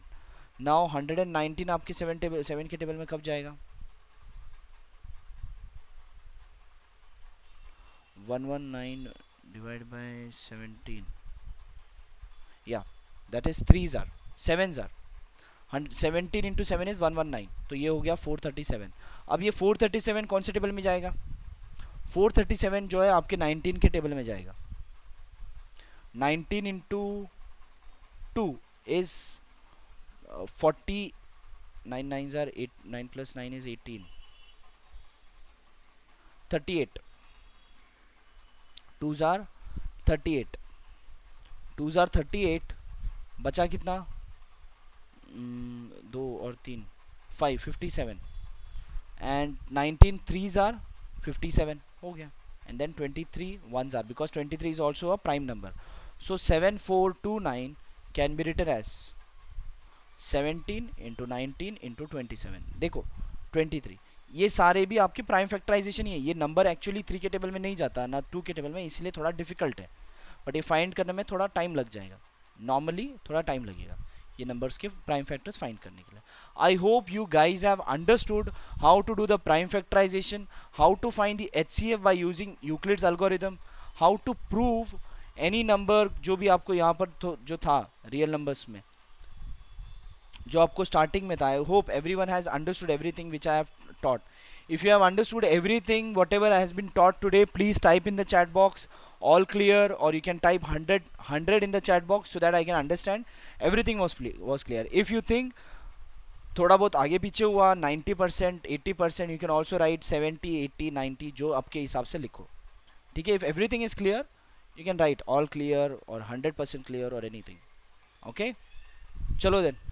नाउ 119 आपके 7 के टेबल में कब जाएगा? 119 divided by 17. Yeah, that is 3s are 7s are 17 into 7 is 119. तो ये हो गया 437. अब ये 437 कौन से टेबल में जाएगा? 437 जो है आपके 19 के टेबल में जाएगा. 19 into 2 is 40. 9 9s are 8. 9 plus 9 is 18. 38. 2s are 38. 2s are 38. बचा कितना? 2 और 3 5, 57. and 19 threes are 57. हो गया. And then 23 ones are, because 23 is also a prime number. So 7429 can be written as 17 into 19 into 27. देखो 23, ये सारे भी आपके प्राइम फैक्टराइजेशन ही है. ये नंबर एक्चुअली 3 के टेबल में नहीं जाता ना 2 के टेबल में, इसलिए थोड़ा डिफिकल्ट है. बट ये फाइंड करने में थोड़ा टाइम लग जाएगा, नॉर्मली थोड़ा टाइम लगेगा ये नंबर्स के प्राइम फैक्टर्स फाइंड करने के लिए. I hope you guys have understood how to do the prime factorization, how to find the HCF by using Euclid's algorithm, how to prove any number जो भी आपको यहाँ पर जो था रियल नंबर्स में जो आपको स्टार्टिंग में था. आई hope everyone has understood everything which I have taught. If you have understood everything whatever has been taught today, please type in the chat box all clear, or you can type 100 in the chat box so that I can understand everything was clear. If you think थोड़ा बहुत आगे पीछे हुआ 90% 80%, you can also write 70 80 90 जो आपके हिसाब से लिखो. ठीक है, if everything is clear you can write all clear or 100% clear or anything. Okay, चलो then.